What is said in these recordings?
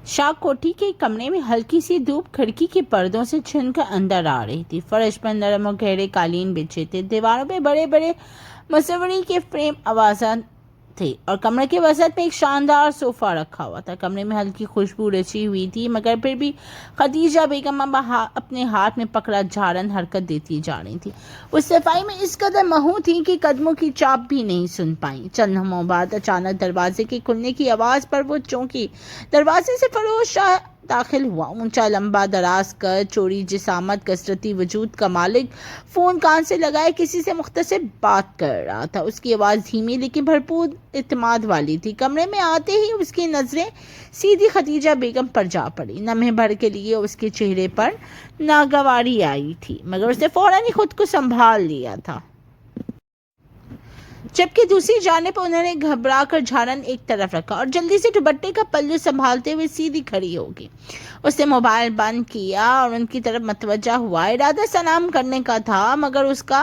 शाह कोठी के कमरे में हल्की सी धूप खिड़की के पर्दों से छिनकर अंदर आ रही थी। फर्श पर नरम और गहरे कालीन बिछे थे। दीवारों पे बड़े बड़े मसवरी के फ्रेम आवाज़ान थे और कमरे के वसत में एक शानदार सोफा रखा हुआ था। कमरे में हल्की खुशबू रची हुई थी, मगर फिर भी खदीजा बेगम अपने हाथ में पकड़ा झाड़न हरकत देती जा रही थी। उस सफाई में इस कदर महू थी कि कदमों की चाप भी नहीं सुन पाई। चंद लम्हों बाद अचानक दरवाजे के खुलने की आवाज़ पर वो चौंकी। दरवाजे से फरोज शाह दाखिल हुआ। ऊंचा लंबा दराज कर चोरी जिसामत कसरती वजूद का मालिक फोन कान से लगाए किसी से मुख्तसर बात कर रहा था। उसकी आवाज़ धीमी लेकिन भरपूर इत्मीनान वाली थी। कमरे में आते ही उसकी नजरें सीधी खदीजा बेगम पर जा पड़ी। लम्हे भर के लिए उसके चेहरे पर नागवारी आई थी, मगर उसने फौरन ही खुद को संभाल लिया था। जबकि दूसरी जानिब पर उन्होंने घबरा कर झाड़न एक तरफ रखा और जल्दी से दुपट्टे का पल्लू संभालते हुए सीधी खड़ी होगी। उसने मोबाइल बंद किया और उनकी तरफ मतवज्जा हुआ। इरादा सलाम करने का था, मगर उसका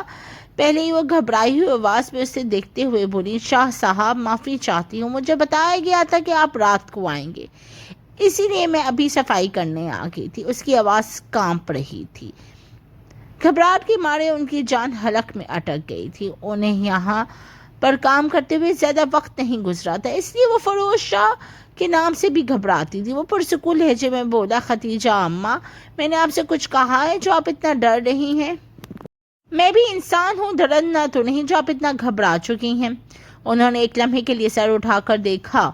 पहले ही वो घबराई हुई आवाज़ में उसे देखते हुए बोली, शाह साहब माफ़ी चाहती हूँ, मुझे बताया गया था कि आप रात को आएंगे, इसीलिए मैं अभी सफाई करने आ गई थी। उसकी आवाज़ कांप रही थी। घबराहट के मारे उनकी जान हलक में अटक गई थी। उन्हें यहाँ पर काम करते हुए ज़्यादा वक्त नहीं गुजरा था, इसलिए वो फरोज शाह के नाम से भी घबराती थी। वो पुरसुकून लहजे में बोला, खदीजा अम्मा, मैंने आपसे कुछ कहा है जो आप इतना डर रही हैं? मैं भी इंसान हूँ, डरना तो नहीं जो आप इतना घबरा चुकी हैं। उन्होंने एक लम्हे के लिए सर उठाकर देखा।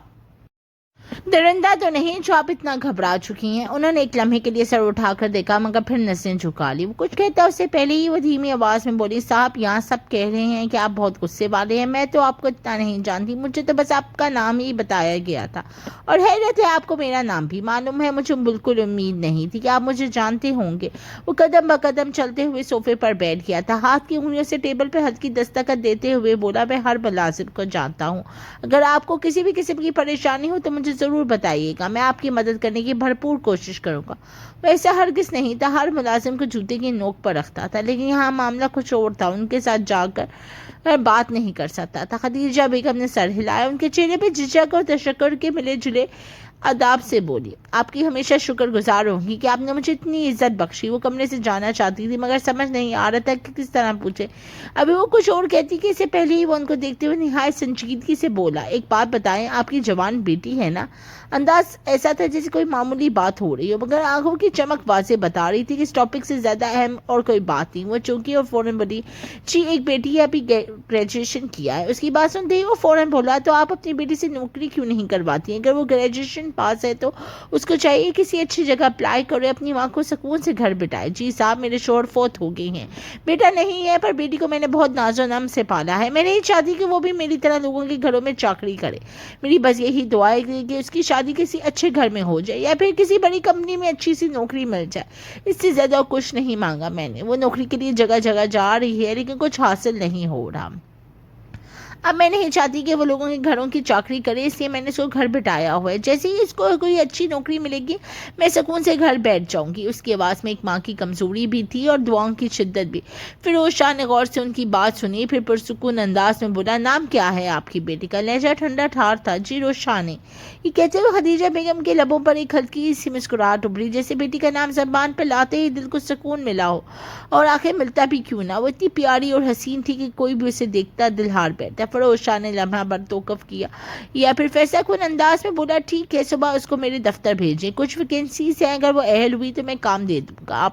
दरिंदा तो नहीं जो आप इतना घबरा चुकी हैं। उन्होंने एक लम्हे के लिए सर उठाकर देखा, मगर फिर नसें झुका ली। वो कुछ कहता उससे पहले ही वो धीमी आवाज़ में बोली, साहब यहाँ सब कह रहे हैं कि आप बहुत गुस्से वाले हैं। मैं तो आपको इतना नहीं जानती, मुझे तो बस आपका नाम ही बताया गया था और हैरत है आपको मेरा नाम भी मालूम है। मुझे बिल्कुल उम्मीद नहीं थी कि आप मुझे जानते होंगे। वो कदम ब कदम चलते हुए सोफे पर बैठ गया था। हाथ की उंगलियों से टेबल पर हल्की दस्तखत देते हुए बोला, मैं हर मुलाजिम को जानता हूँ। अगर आपको किसी भी किस्म की परेशानी हो तो मुझे ज़रूर बताइएगा, मैं आपकी मदद करने की भरपूर कोशिश करूंगा। वैसा हरगिज़ नहीं था, हर मुलाजिम को जूते की नोक पर रखता था, लेकिन यहाँ मामला कुछ और था। उनके साथ जाकर बात नहीं कर सकता था। खदीजा बेगम ने सर हिलाया। उनके चेहरे पर झिझक और तशक्कुर के मिले जुले अदाब से बोली, आपकी हमेशा शुक्रगुजार होंगी कि आपने मुझे इतनी इज्जत बख्शी। वो कमरे से जाना चाहती थी, मगर समझ नहीं आ रहा था कि किस तरह पूछे। अभी वो कुछ और कहती कि इससे पहले ही वो उनको देखते हुए निहायत संजीदगी से बोला, एक बात बताएं, आपकी जवान बेटी है ना? अंदाज ऐसा था जैसे कोई मामूली बात हो रही हो, मगर आंखों की चमक वाज़ेह बता रही थी कि इस टॉपिक से ज़्यादा अहम और कोई बात नहीं। वो चौंकी और फौरन बोली, जी एक बेटी है, अभी ग्रेजुएशन किया है। उसकी बात सुनते ही वो फौरन बोला, तो आप अपनी बेटी से नौकरी क्यों नहीं करवाती हैं? अगर वो ग्रेजुएशन पास है तो उसको चाहिए किसी अच्छी जगह अप्लाई करे, अपनी माँ को सुकून से घर बिठाए। जी साहब, मेरे शौहर फौत हो गए हैं। बेटा नहीं है, पर बेटी को मैंने बहुत नाजो नम से पाला है। मैं नहीं चाहती कि वो भी मेरी तरह लोगों के घरों में चाकरी करे। मेरी बस यही दुआ है कि उसकी शादी किसी अच्छे घर में हो जाए या फिर किसी बड़ी कंपनी में अच्छी सी नौकरी मिल जाए। इससे ज़्यादा कुछ नहीं मांगा मैंने। वो नौकरी के लिए जगह जगह जा रही है, लेकिन कुछ हासिल नहीं हो रहा। अब मैं नहीं चाहती कि वो लोगों के घरों की चाकरी करे, इसलिए मैंने इसको घर बिठाया हुआ है। जैसे ही इसको कोई अच्छी नौकरी मिलेगी, मैं सुकून से घर बैठ जाऊंगी। उसकी आवाज़ में एक माँ की कमज़ोरी भी थी और दुआओं की शिद्दत भी। फिरोज शाह ने गौर से उनकी बात सुनी, फिर पुरसुकून अंदाज में बोला, नाम क्या है आपकी बेटी का? लहजा ठंडा ठार था। जी रोशानी। ये कहते हुए खदीजा बेगम के लबों पर एक हल्की सी मुस्कुराहट उभरी, जैसे बेटी का नाम ज़बान पर लाते ही दिल को सुकून मिला हो। और आखिर मिलता भी क्यों ना, वो इतनी प्यारी और हसीन थी कि कोई भी उसे देखता दिल हार बैठता। फरोज शाह ने लम्हा भर तौक़ुफ़ किया या फिर फैसला कुन अंदाज में बोला, ठीक है, सुबह उसको मेरे दफ्तर भेजें। कुछ वैकेंसीज हैं, अगर वो अहल हुई तो मैं काम दे दूंगा।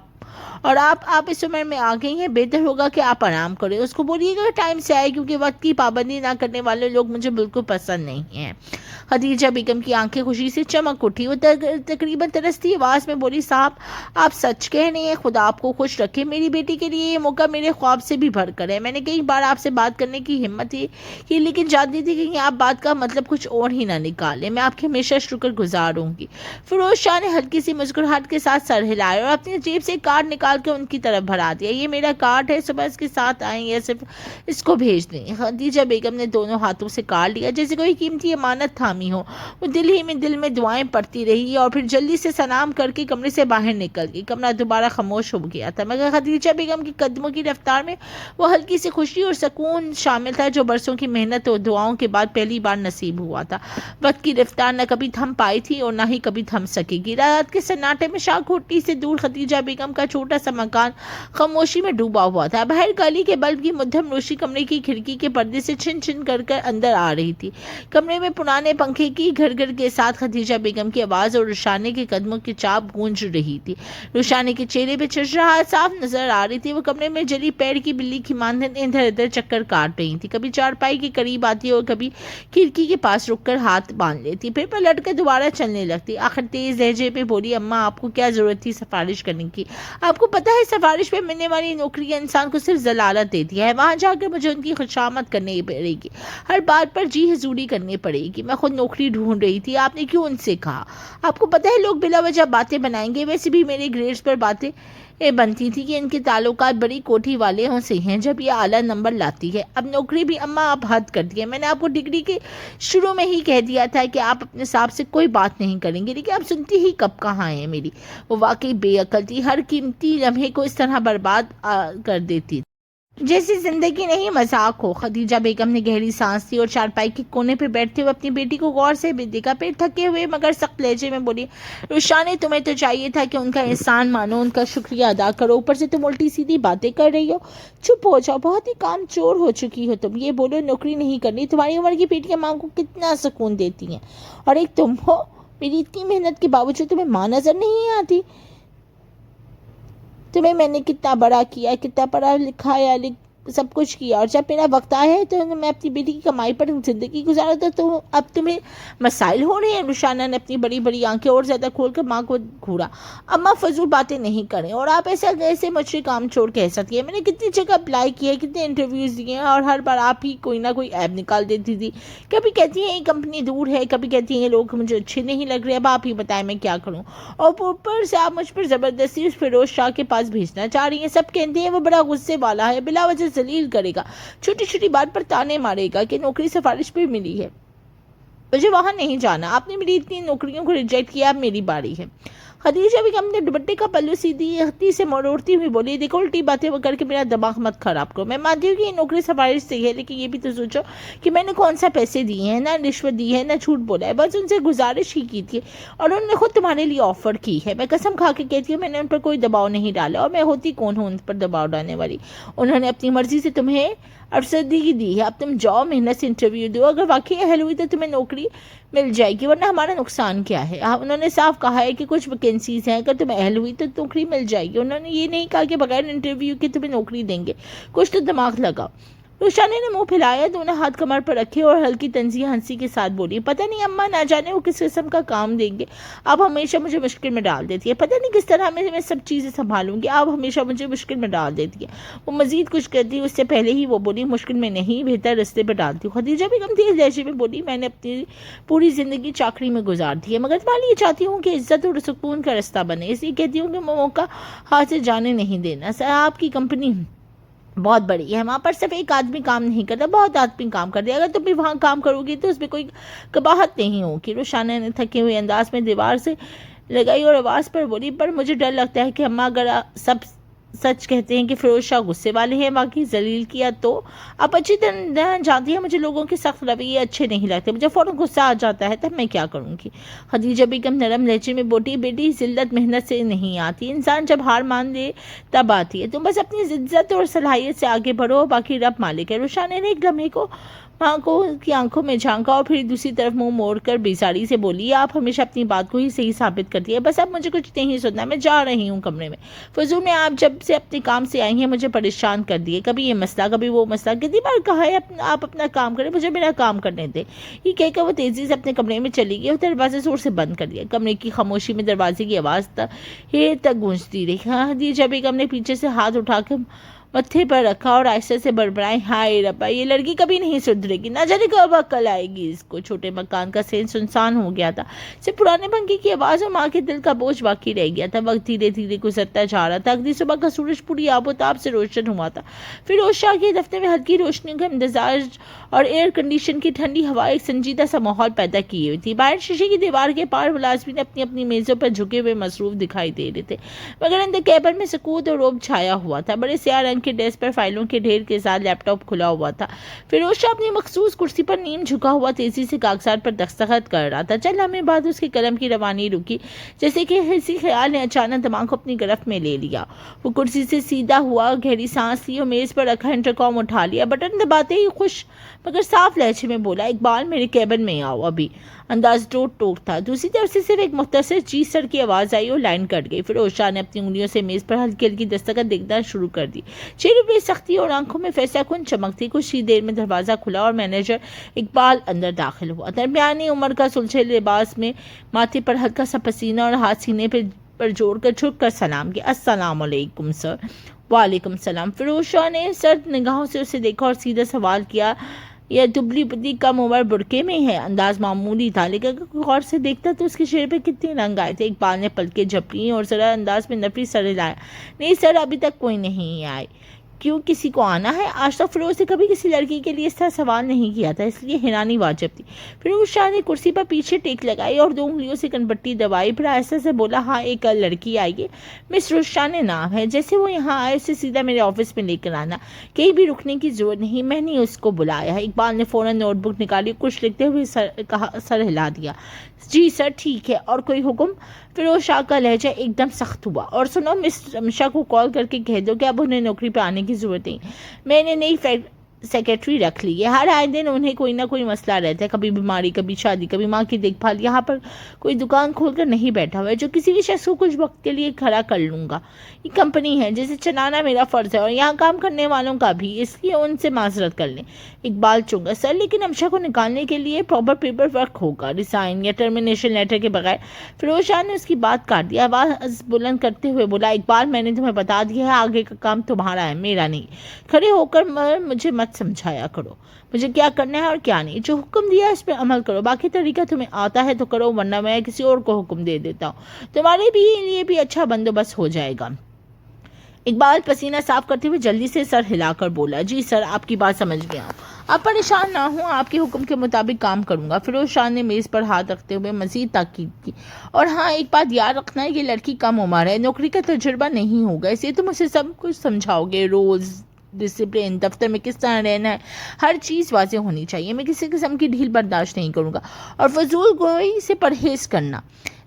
आप इस उम्र में आ गई हैं, बेहतर होगा कि आप आराम करें। उसको बोलिएगा टाइम से आए, क्योंकि वक्त की पाबंदी ना करने वाले लोग मुझे बिल्कुल पसंद नहीं हैं। खदीजा बेगम की आंखें खुशी से चमक उठी। वो तकरीबन तरसती आवाज़ में बोली, साहब आप सच कह रहे हैं, खुदा आपको खुश रखे। मेरी बेटी के लिए ये मौका मेरे ख्वाब से भी भर कर है। मैंने कई बार आपसे बात करने की हिम्मत की, लेकिन जानती थी कि आप बात का मतलब कुछ और ही ना निकालें। मैं आपकी हमेशा शुक्रगुजार होंगी। फिरोज शाह ने हल्की सी मुस्कुराहट के साथ सर हिलाया और अपनी जेब से کارڈ نکال کے ان کی طرف بھرا دیا. یہ میرا کارڈ ہے, صبح اس کے ساتھ آئیں یا صرف اس کو بھیج دیں. خدیجہ بیگم نے دونوں ہاتھوں سے کارڈ لیا جیسے کوئی قیمتی امانت تھامی ہو. وہ دل میں دعائیں پڑھتی رہی اور پھر جلدی سے سلام کر کے کمرے سے باہر نکل گئی. کمرہ دوبارہ خاموش ہو گیا تھا, مگر خدیجہ بیگم کی قدموں کی رفتار میں وہ ہلکی سی خوشی اور سکون شامل تھا جو برسوں کی محنت اور دعاؤں کے بعد پہلی بار نصیب ہوا تھا. وقت کی رفتار نہ کبھی تھم پائی تھی اور نہ ہی کبھی تھم سکے گی. رات کے سناٹے میں شاہ کوٹی سے دور خدیجہ بیگم کا چھوٹا سا مکان خاموشی میں ڈوبا ہوا تھا. باہر گلی کے بلب کی مدھم روشنی کمرے کی کھڑکی کے پردے سے چھن چھن کر اندر آ رہی تھی. کمرے میں پرانے پنکھے کی گھر گھر کے ساتھ خدیجہ بیگم کی آواز اور رشانے کے قدموں کی چاپ گونج رہی تھی. رشانے کے چہرے پہ چرچراہٹ صاف نظر آ رہی تھی. وہ کمرے میں جلی پیڑ کی بلی کی مانند ادھر ادھر چکر کاٹ رہی تھی. کبھی چارپائی کے قریب آتی اور کبھی کھڑکی کے پاس رک کر ہاتھ باندھ لیتی, پھر پلٹ کر دوبارہ چلنے لگتی. آخر تیز لہجے پہ بولی, اماں آپ کو کیا ضرورت تھی سفارش کرنے کی؟ آپ کو پتہ ہے سفارش پہ ملنے والی نوکری انسان کو صرف ضلالت دیتی ہے. وہاں جا کر مجھے ان کی خوشامد کرنی پڑے گی, ہر بات پر جی حضوری کرنی پڑے گی. میں خود نوکری ڈھونڈ رہی تھی, آپ نے کیوں ان سے کہا؟ آپ کو پتہ ہے لوگ بلا وجہ باتیں بنائیں گے. ویسے بھی میرے گریڈز پر باتیں بنتی تھی کہ ان کے تعلقات بڑی کوٹھی والے ہوں سے ہیں جب یہ اعلیٰ نمبر لاتی ہے. اب نوکری بھی اماں آپ حد کر دی ہے. میں نے آپ کو ڈگری کے شروع میں ہی کہہ دیا تھا کہ آپ اپنے صاحب سے کوئی بات نہیں کریں گے, لیکن آپ سنتی ہی کب کہاں ہیں میری. وہ واقعی بے عقل تھی, ہر قیمتی لمحے کو اس طرح برباد کر دیتی جیسی زندگی نہیں مذاق ہو. خدیجہ بیگم نے گہری سانس لی اور چارپائی کے کونے پہ بیٹھتے ہوئے اپنی بیٹی کو غور سے بھی دیکھا. پھر تھکے ہوئے مگر سخت لہجے میں بولی, رشانے تمہیں تو چاہیے تھا کہ ان کا احسان مانو, ان کا شکریہ ادا کرو, اوپر سے تم الٹی سیدھی باتیں کر رہی ہو. چپ ہو جاؤ, بہت ہی کام چور ہو چکی ہو تم. یہ بولو نوکری نہیں کرنی, تمہاری عمر کی بیٹیاں ماں کو کتنا سکون دیتی ہیں, اور ایک تم ہو میری اتنی محنت کے باوجود تمہیں ماں نظر نہیں آتی. تمہیں میں نے کتنا بڑا کیا, کتنا پڑھا لکھایا, سب کچھ کیا, اور جب میرا وقت آیا ہے تو میں اپنی بیٹی کی کمائی پر زندگی گزارا تو اب تمہیں مسائل ہو رہے ہیں. رشانہ نے اپنی بڑی بڑی آنکھیں اور زیادہ کھول کر ماں کو گھورا. اماں فضول باتیں نہیں کریں, اور آپ ایسے مجھے کام چھوڑ کہہ سکتی ہیں. میں نے کتنی جگہ اپلائی کی ہے, کتنے انٹرویوز دیے ہیں, اور ہر بار آپ ہی کوئی نہ کوئی ایپ نکال دیتی تھی. کبھی کہتی ہیں یہ کمپنی دور ہے, کبھی کہتی ہیں یہ لوگ مجھے اچھے نہیں لگ رہے. اب آپ ہی بتائیں میں کیا کروں, اور اوپر سے آپ مجھ پر زبردستی اس فیروز شاہ کے پاس بھیجنا چاہ رہی ہیں. سب کہتے ہیں وہ بڑا غصے والا ہے, بلا وجہ ذلیل کرے گا, چھوٹی چھوٹی بات پر تانے مارے گا کہ نوکری سفارش پہ ملی ہے, مجھے وہاں نہیں جانا. آپ نے میری اتنی نوکریوں کو ریجیکٹ کیا, اب میری باری ہے. خدیجہ بیگم نے دوپٹے کا پلو سیدھی ہتھی سے مروڑتی ہوئی بولی, دیکھو الٹی باتیں وہ کر کے میرا دماغ مت خراب کرو. میں مانتی ہوں کہ یہ نوکری سفارش سے ہے, لیکن یہ بھی تو سوچو کہ میں نے کون سا پیسے دیے ہیں, نہ رشوت دی ہے, نہ جھوٹ بولا ہے, بس ان سے گزارش ہی کی تھی, اور انہوں نے خود تمہارے لیے آفر کی ہے. میں قسم کھا کے کہتی ہوں میں نے ان پر کوئی دباؤ نہیں ڈالا, اور میں ہوتی کون ہوں ان پر دباؤ ڈالنے والی. انہوں نے اپنی مرضی سے تمہیں افسردگی دی ہے. اب تم جاؤ, محنت سے انٹرویو دو, اگر واقعی اہل ہوئی تو تمہیں نوکری مل جائے گی, ورنہ ہمارا نقصان کیا ہے. انہوں نے صاف کہا ہے کہ کچھ ویکینسیز ہیں, اگر تم اہل ہوئی تو نوکری مل جائے گی. انہوں نے یہ نہیں کہا کہ بغیر انٹرویو کے تمہیں نوکری دیں گے. کچھ تو دماغ لگاؤ. رشانے نے منہ پھیلایا, دونوں ہاتھ کمر پر رکھے اور ہلکی طنزیہ ہنسی کے ساتھ بولی, پتہ نہیں اماں نہ جانے وہ کس قسم کا کام دیں گے. آپ ہمیشہ مجھے مشکل میں ڈال دیتی ہے, پتہ نہیں کس طرح میں سب چیزیں سنبھالوں گی. آپ ہمیشہ مجھے مشکل میں ڈال دیتی ہے. وہ مزید کچھ کرتی اس سے پہلے ہی وہ بولی, مشکل میں نہیں, بہتر رستے پہ ڈالتی ہوں. خدیجہ بیگم تیز لہجے میں بولی, میں نے اپنی پوری زندگی چاکری میں گزار دی ہے, مگر تمہارے لیے چاہتی ہوں کہ عزت اور سکون کا رستہ بنے, اس لیے کہتی ہوں کہ موقع ہاتھ سے جانے نہیں دینا. آپ کی کمپنی بہت بڑی ہے, وہاں پر صرف ایک آدمی کام نہیں کرتا, بہت آدمی کام کرتے ہیں. اگر تم بھی وہاں کام کرو گی تو اس میں کوئی قباحت نہیں ہوگی. رشانہ نے تھکے ہوئے انداز میں دیوار سے لگائی اور آواز پر بولی, پر مجھے ڈر لگتا ہے کہ اماں اگر سب سچ کہتے ہیں کہ فیروز شاہ غصے والے ہیں, واقعی ذلیل کیا تو. آپ اچھی طرح جانتی ہیں مجھے لوگوں کے سخت رویے اچھے نہیں لگتے, مجھے فوراً غصہ آ جاتا ہے, تب میں کیا کروں گی. خدیجہ بیگم نرم لہجے میں بولی, بیٹی ذلت محنت سے نہیں آتی, انسان جب ہار مان لے تب آتی ہے. تم بس اپنی عزت اور صلاحیت سے آگے بڑھو, باقی رب مالک ہے. رشانے نے ایک لمحے کو ماں کو کی آنکھوں میں جھانکا اور پھر دوسری طرف منہ موڑ کر بیزاری سے بولی, آپ ہمیشہ اپنی بات کو ہی صحیح ثابت کرتی ہے, بس اب مجھے کچھ نہیں سننا, میں جا رہی ہوں کمرے میں. فضول میں آپ جب سے اپنے کام سے آئی ہیں مجھے پریشان کر دیے, کبھی یہ مسئلہ کبھی وہ مسئلہ, کتنی بار کہا ہے آپ اپنا کام کریں, مجھے میرا کام کرنے دیں. یہ کہہ کر وہ تیزی سے اپنے کمرے میں چلی گئی اور دروازے زور سے بند کر دیا. کمرے کی خاموشی میں دروازے کی آواز تک گونجتی رہی. خدیجہ بیگم نے پیچھے سے ہاتھ اٹھا کے मत्थे पर रखा और आहिस्ते से बड़बड़ाई, हाय रब्बा, ये लड़की कभी नहीं सुधरेगी, ना जाने कब अकल आएगी इसको। छोटे मकान का सेन सुनसान हो गया था, सिर्फ पुराने पंखे की आवाज़ और माँ के दिल का बोझ बाकी रह गया था। वक्त धीरे धीरे गुजरता जा रहा था। अगली सुबह का सूरज पूरी आबोताब से रोशन हुआ था। फिरोज शाह के दफ्तर में हल्की रोशनी का इंतजार और एयर कंडीशन की ठंडी हवा एक संजीदा सा माहौल पैदा किए हुई थी। बाहर शीशे की दीवार के पार मुलाजमीन अपनी अपनी मेजों पर झुके हुए मसरूफ दिखाई दे रहे थे, मगर अंदर कैबिन में सुकून और रौब छाया हुआ था। बड़े स्याह रंग के डेस्क पर फाइलों के ढेर के साथ लैपटॉप खुला हुआ था। फिरोज शाह अपनी मखसूस कुर्सी पर नीम झुका हुआ तेजी से कागजात पर दस्तखत कर रहा था। चंद लम्हे बाद उसके कलम की रवानी रुकी, जैसे कि किसी ख्याल ने अचानक दिमाग को अपनी गिरफ्त में ले लिया। वो कुर्सी से सीधा हुआ, गहरी सांस ली और मेज पर रखा इंटरकॉम उठा लिया। बटन दबाते ही खुश मगर साफ लहजे में बोला, इकबाल मेरे कैबिन में आओ अभी। अंदाज टोक टोक था। दूसरी तरफ से सिर्फ एक मुख्तसर जी सर की आवाज़ आई और लाइन कट गई। फिरोज शाह ने अपनी उंगलियों से मेज पर हल्की हल्की दस्तखत देखना शुरू कर दी। चेहरे पे सख्ती और आंखों में फैसला कुन चमक थी। कुछ ही देर में दरवाज़ा खुला और मैनेजर इकबाल अंदर दाखिल हुआ। दरमियानी उम्र का सुलझे लिबास में, माथे पर हल्का सा पसीना और हाथ सीने पर जोड़कर झुक कर सलाम किया, अस्सलाम वालेकुम सर। वालेकुम सलाम। फिरोज शाह ने सर्द निगाहों से उसे देखा और सीधा सवाल किया, यह दुबली पतली कम उम्र बुरके में है। अंदाज मामूली था, लेकिन अगर गौर से देखता तो उसके चेहरे पे कितने रंग आए थे। इकबाल ने पलकें झपकी और जरा अंदाज में नफरी सर हिलाया, नहीं सर, अभी तक कोई नहीं आए। क्यों, किसी को आना है? आज तक फिरोज ने कभी किसी लड़की के लिए इस तरह सवाल नहीं किया था, इसलिए हैरानी वाजिब थी। फिरोज शाह ने कुर्सी पर पीछे टेक लगाई और 2 उंगलियों से कनपट्टी दबाई, फिर ऐसे से बोला, हाँ एक लड़की आई है, मिस रुशान नाम है। जैसे वो यहाँ आए उसे सीधा मेरे ऑफिस में लेकर आना, कहीं भी रुकने की जरूरत नहीं, मैंने उसको बुलाया है। इकबाल ने फौरन नोटबुक निकाली, कुछ लिखते हुए सर हिला दिया, जी सर ठीक है, और कोई हुक्म? फिरोज शाह का लहजा एकदम सख्त हुआ, और सुनो, मिस रमशा को कॉल करके कह दो कि अब उन्हें नौकरी पर आने की जरूरत नहीं, मैंने नई सेक्रेटरी रख ली है। हर आए दिन उन्हें कोई ना कोई मसला रहता है, कभी बीमारी, कभी शादी, कभी माँ की देखभाल। यहाँ पर कोई दुकान खोलकर नहीं बैठा हुआ है जो किसी भी शख्स को कुछ वक्त के लिए खड़ा कर लूँगा। ये कंपनी है जिसे चलाना मेरा फ़र्ज़ है, और यहाँ काम करने वालों का भी, इसलिए उनसे माजरत कर लें। इकबाल चुंगा, सर लेकिन अमशा को निकालने के लिए प्रॉपर पेपर वर्क होगा, रिसाइन या टर्मिनेशन लेटर के बगैर। फिरोज शाह ने उसकी बात काट दिया, आवाज़ बुलंद करते हुए बोला, इकबाल मैंने तुम्हें बता दिया है, आगे का काम तुम्हारा है, मेरा नहीं। खड़े होकर मुझे मत समझाया करो मुझे क्या करना है और क्या नहीं। जो हुक्म दिया है इस पर अमल करो, बाकी तरीका तुम्हें आता है तो करो, वरना मैं किसी और को हुक्म दे देता हूँ, तुम्हारे लिए भी अच्छा बंदोबस्त हो जाएगा। इकबाल पसीना साफ करते हुए जल्दी से सर हिलाकर बोला, जी सर आपकी बात समझ गया हूँ, आप परेशान ना हो, आपके हुक्म के मुताबिक काम करूंगा। फिरोज शाह ने मेज़ पर हाथ रखते हुए मजीद ताकीद की, और हाँ एक बात याद रखना, ये लड़की कम उम्र है, नौकरी का तजुर्बा नहीं होगा, इसलिए तुम उसे सब कुछ समझाओगे, रोज़ डिसिप्लिन, दफ्तर में किस तरह रहना है, हर चीज़ वाज़ेह होनी चाहिए। मैं किसी किस्म की ढील बर्दाश्त नहीं करूँगा, और फजूल गोई से परहेज़ करना।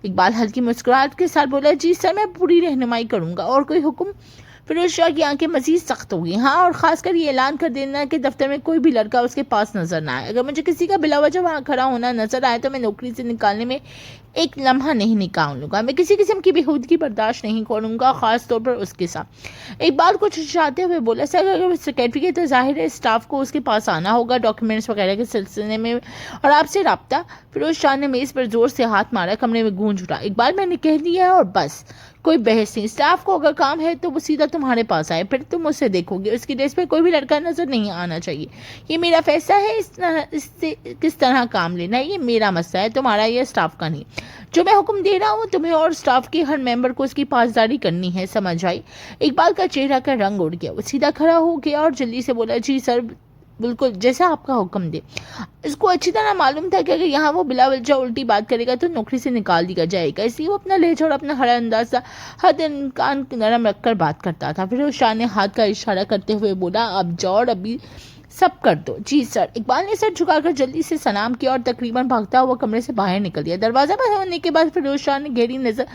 इकबाल हल्की मुस्कुराहट के साथ बोला, जी सर मैं पूरी रहनुमाई करूँगा, और कोई हुक्म? फिरोज शाह की आंखें मजीद सख्त हो गई, हाँ और ख़ासकर ये ऐलान कर देना कि दफ्तर में कोई भी लड़का उसके पास नजर ना आए, अगर मुझे किसी का बिला वजह वहाँ खड़ा होना नजर आए तो मैं नौकरी से निकालने में एक लम्हा नहीं निकालूंगा, मैं किसी किस्म की बेहूदगी बर्दाश्त नहीं करूँगा, ख़ास तौर पर उसके साथ। इकबाल को छुछाते हुए बोला, सर अगर सेक्रेटरी के तो जाहिर है स्टाफ को उसके पास आना होगा डॉक्यूमेंट्स वगैरह के सिलसिले में, और आपसे रब्ता। फिरोज शाह ने मेज़ पर जोर से हाथ मारा, कमरे में गूंज उठा, इकबाल मैंने कह दिया है और बस, कोई बहस नहीं। स्टाफ को अगर काम है तो वो सीधा तुम्हारे पास आए, फिर तुम उससे देखोगे, उसकी डेस्क पे कोई भी लड़का नजर नहीं आना चाहिए, ये मेरा फैसला है। इससे किस तरह काम लेना है ये मेरा मसला है, तुम्हारा या स्टाफ का नहीं। जो मैं हुक्म दे रहा हूँ तुम्हें और स्टाफ के हर मेंबर को उसकी पासदारी करनी है, समझ आई? इकबाल का चेहरा का रंग उड़ गया, वो सीधा खड़ा हो गया और जल्दी से बोला, जी सर बिल्कुल जैसा आपका हुक्म दे। इसको अच्छी तरह मालूम था कि अगर यहाँ वो बिला वजह उल्टी बात करेगा तो नौकरी से निकाल दिया जाएगा, इसलिए वो अपना लहजा और अपना हरा अंदाजा हद इम्कान नरम रखकर बात करता था। फिर उस शाह ने हाथ का इशारा करते हुए बोला, अब जाओ और अभी सब कर दो। जी सर। इकबाल ने सर झुकाकर जल्दी से सलाम किया और तकरीबन भागता हुआ कमरे से बाहर निकल गया। दरवाज़ा बंद होने के बाद फिरोज शाह ने गहरी नजर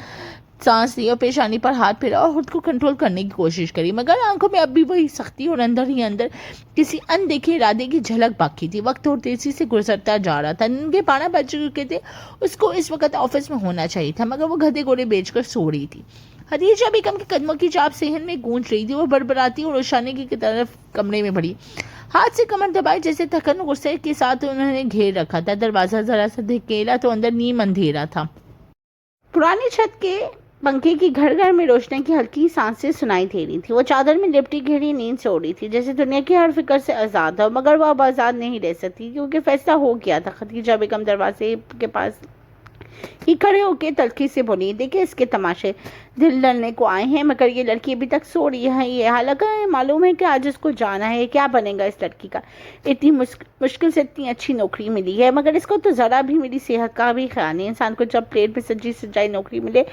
सांस ली और पेशानी पर हाथ फेरा और खुद को कंट्रोल करने की कोशिश करी, मगर आंखों में अब भी वही सख्ती और अंदर ही अंदर किसी अनदेखे इरादे की झलक बाकी थी। वक्त और तेजी से गुजरता जा रहा था, उनके 12 बज चुके थे। उसको इस वक्त ऑफिस में होना चाहिए था, मगर वो गधे घोड़े बेचकर सो रही थी। हदीजा बेगम के कदमों की चाप सहन में गूंज रही थी और बड़बड़ाती और रोशानी की तरफ कमरे में बढ़ी, हाथ से कमर दबाई जैसे थकन गुस्से के साथ उन्होंने घेर रखा था। दरवाज़ा जरा सा धकेला तो अंदर नीम अंधेरा था। पुरानी छत के पंखे की घर घर में रोशनी की हल्की सांसें सुनाई दे रही थी। वो चादर में लिपटी गहरी नींद से उड़ी थी, जैसे दुनिया की हर फिक्र से आज़ाद हो, मगर वो अब आज़ाद नहीं रह सकती क्योंकि फैसला हो गया था। खदीजा बेगम दरवाजे के पास ही खड़े होके तल्खी से बोली, देखिए इसके तमाशे दिल लड़ने को आए हैं, मगर ये लड़की अभी तक सो रही है। ये हालांकि मालूम है कि आज उसको जाना है। क्या बनेगा इस लड़की का? इतनी मुश्किल से इतनी अच्छी नौकरी मिली है, मगर इसको तो ज़रा भी मेरी सेहत का भी ख्याल नहीं। इंसान को जब प्लेट में सजी सजाई नौकरी मिले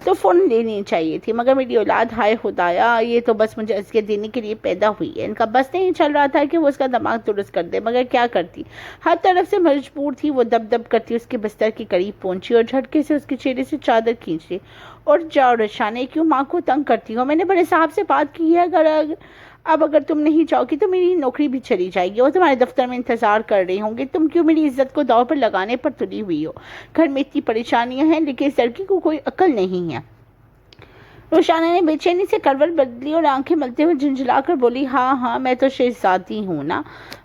तो फ़ौरन लेनी चाहिए थी, मगर मेरी औलाद, हाय खुदाया, ये तो बस मुझे अज़ियत देने के लिए पैदा हुई है। इनका बस नहीं चल रहा था कि वो उसका दिमाग दुरुस्त कर दे, मगर क्या करती, हर तरफ से मजबूर थी। वो दब दब करती उसके बिस्तर के करीब पहुंची और झटके से उसके चेहरे से चादर खींच ली। और जाओ रशाने, क्यों माँ को तंग करती हो? मैंने बड़े साहब से बात की है, अगर तुम नहीं जाओगी तो मेरी नौकरी भी चली जाएगी। वो तुम्हारे दफ्तर में इंतजार कर रहे होंगे। तुम क्यों मेरी इज्जत को दांव पर लगाने पर तुली हुई हो? घर में इतनी परेशानियां हैं, लेकिन इस लड़की को कोई अकल नहीं है। रोशाना ने बेचैनी से करवट बदली और आंखें मलते हुए झुंझलाकर बोली, हाँ, मैं तो शहजादी हूँ ना,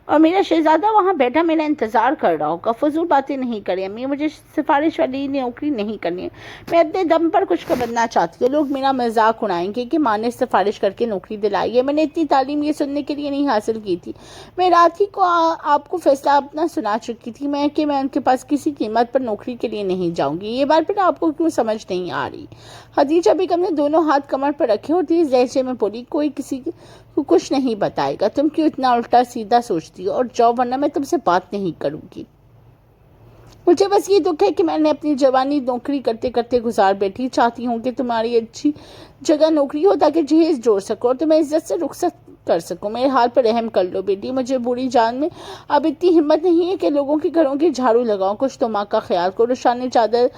और मेरा शहजादा वहाँ बैठा मेरा इंतजार कर रहा होगा। फजूल बातें नहीं करें अम्मी, मुझे सिफारिश वाली नौकरी नहीं करनी है। मैं अपने दम पर कुछ बनना चाहती हूँ। लोग मेरा मजाक उड़ाएंगे कि माँ ने सिफारिश करके नौकरी दिलाई है। मैंने इतनी तालीम ये सुनने के लिए नहीं हासिल की थी। मैं रात ही को आपको फैसला अपना सुना चुकी थी मैं उनके पास किसी कीमत पर नौकरी के लिए नहीं जाऊंगी। ये बात फिर आपको क्यों समझ नहीं आ रही? खदीजा बेगम ने दोनों हाथ कमर पर रखे और तेज लहजे में बोली, कोई किसी को कुछ नहीं बताएगा। तुम क्यों इतना उल्टा सीधा सोचती हो? और जाओ, वरना मैं तुमसे बात नहीं करूंगी। मुझे बस ये दुख है कि मैंने अपनी जवानी नौकरी करते करते गुजार बैठी। चाहती हूँ कि तुम्हारी अच्छी जगह नौकरी हो ताकि जहेज जोड़ सको और तुम्हें इज्जत से रुखसत कर सकूं। मेरे हाल पर रहम कर लो बेटी। मुझे बुरी जान में अब इतनी हिम्मत नहीं है कि लोगों के घरों की झाड़ू लगाऊं। कुछ तो माँ का ख्याल करो। रुशान ने चादर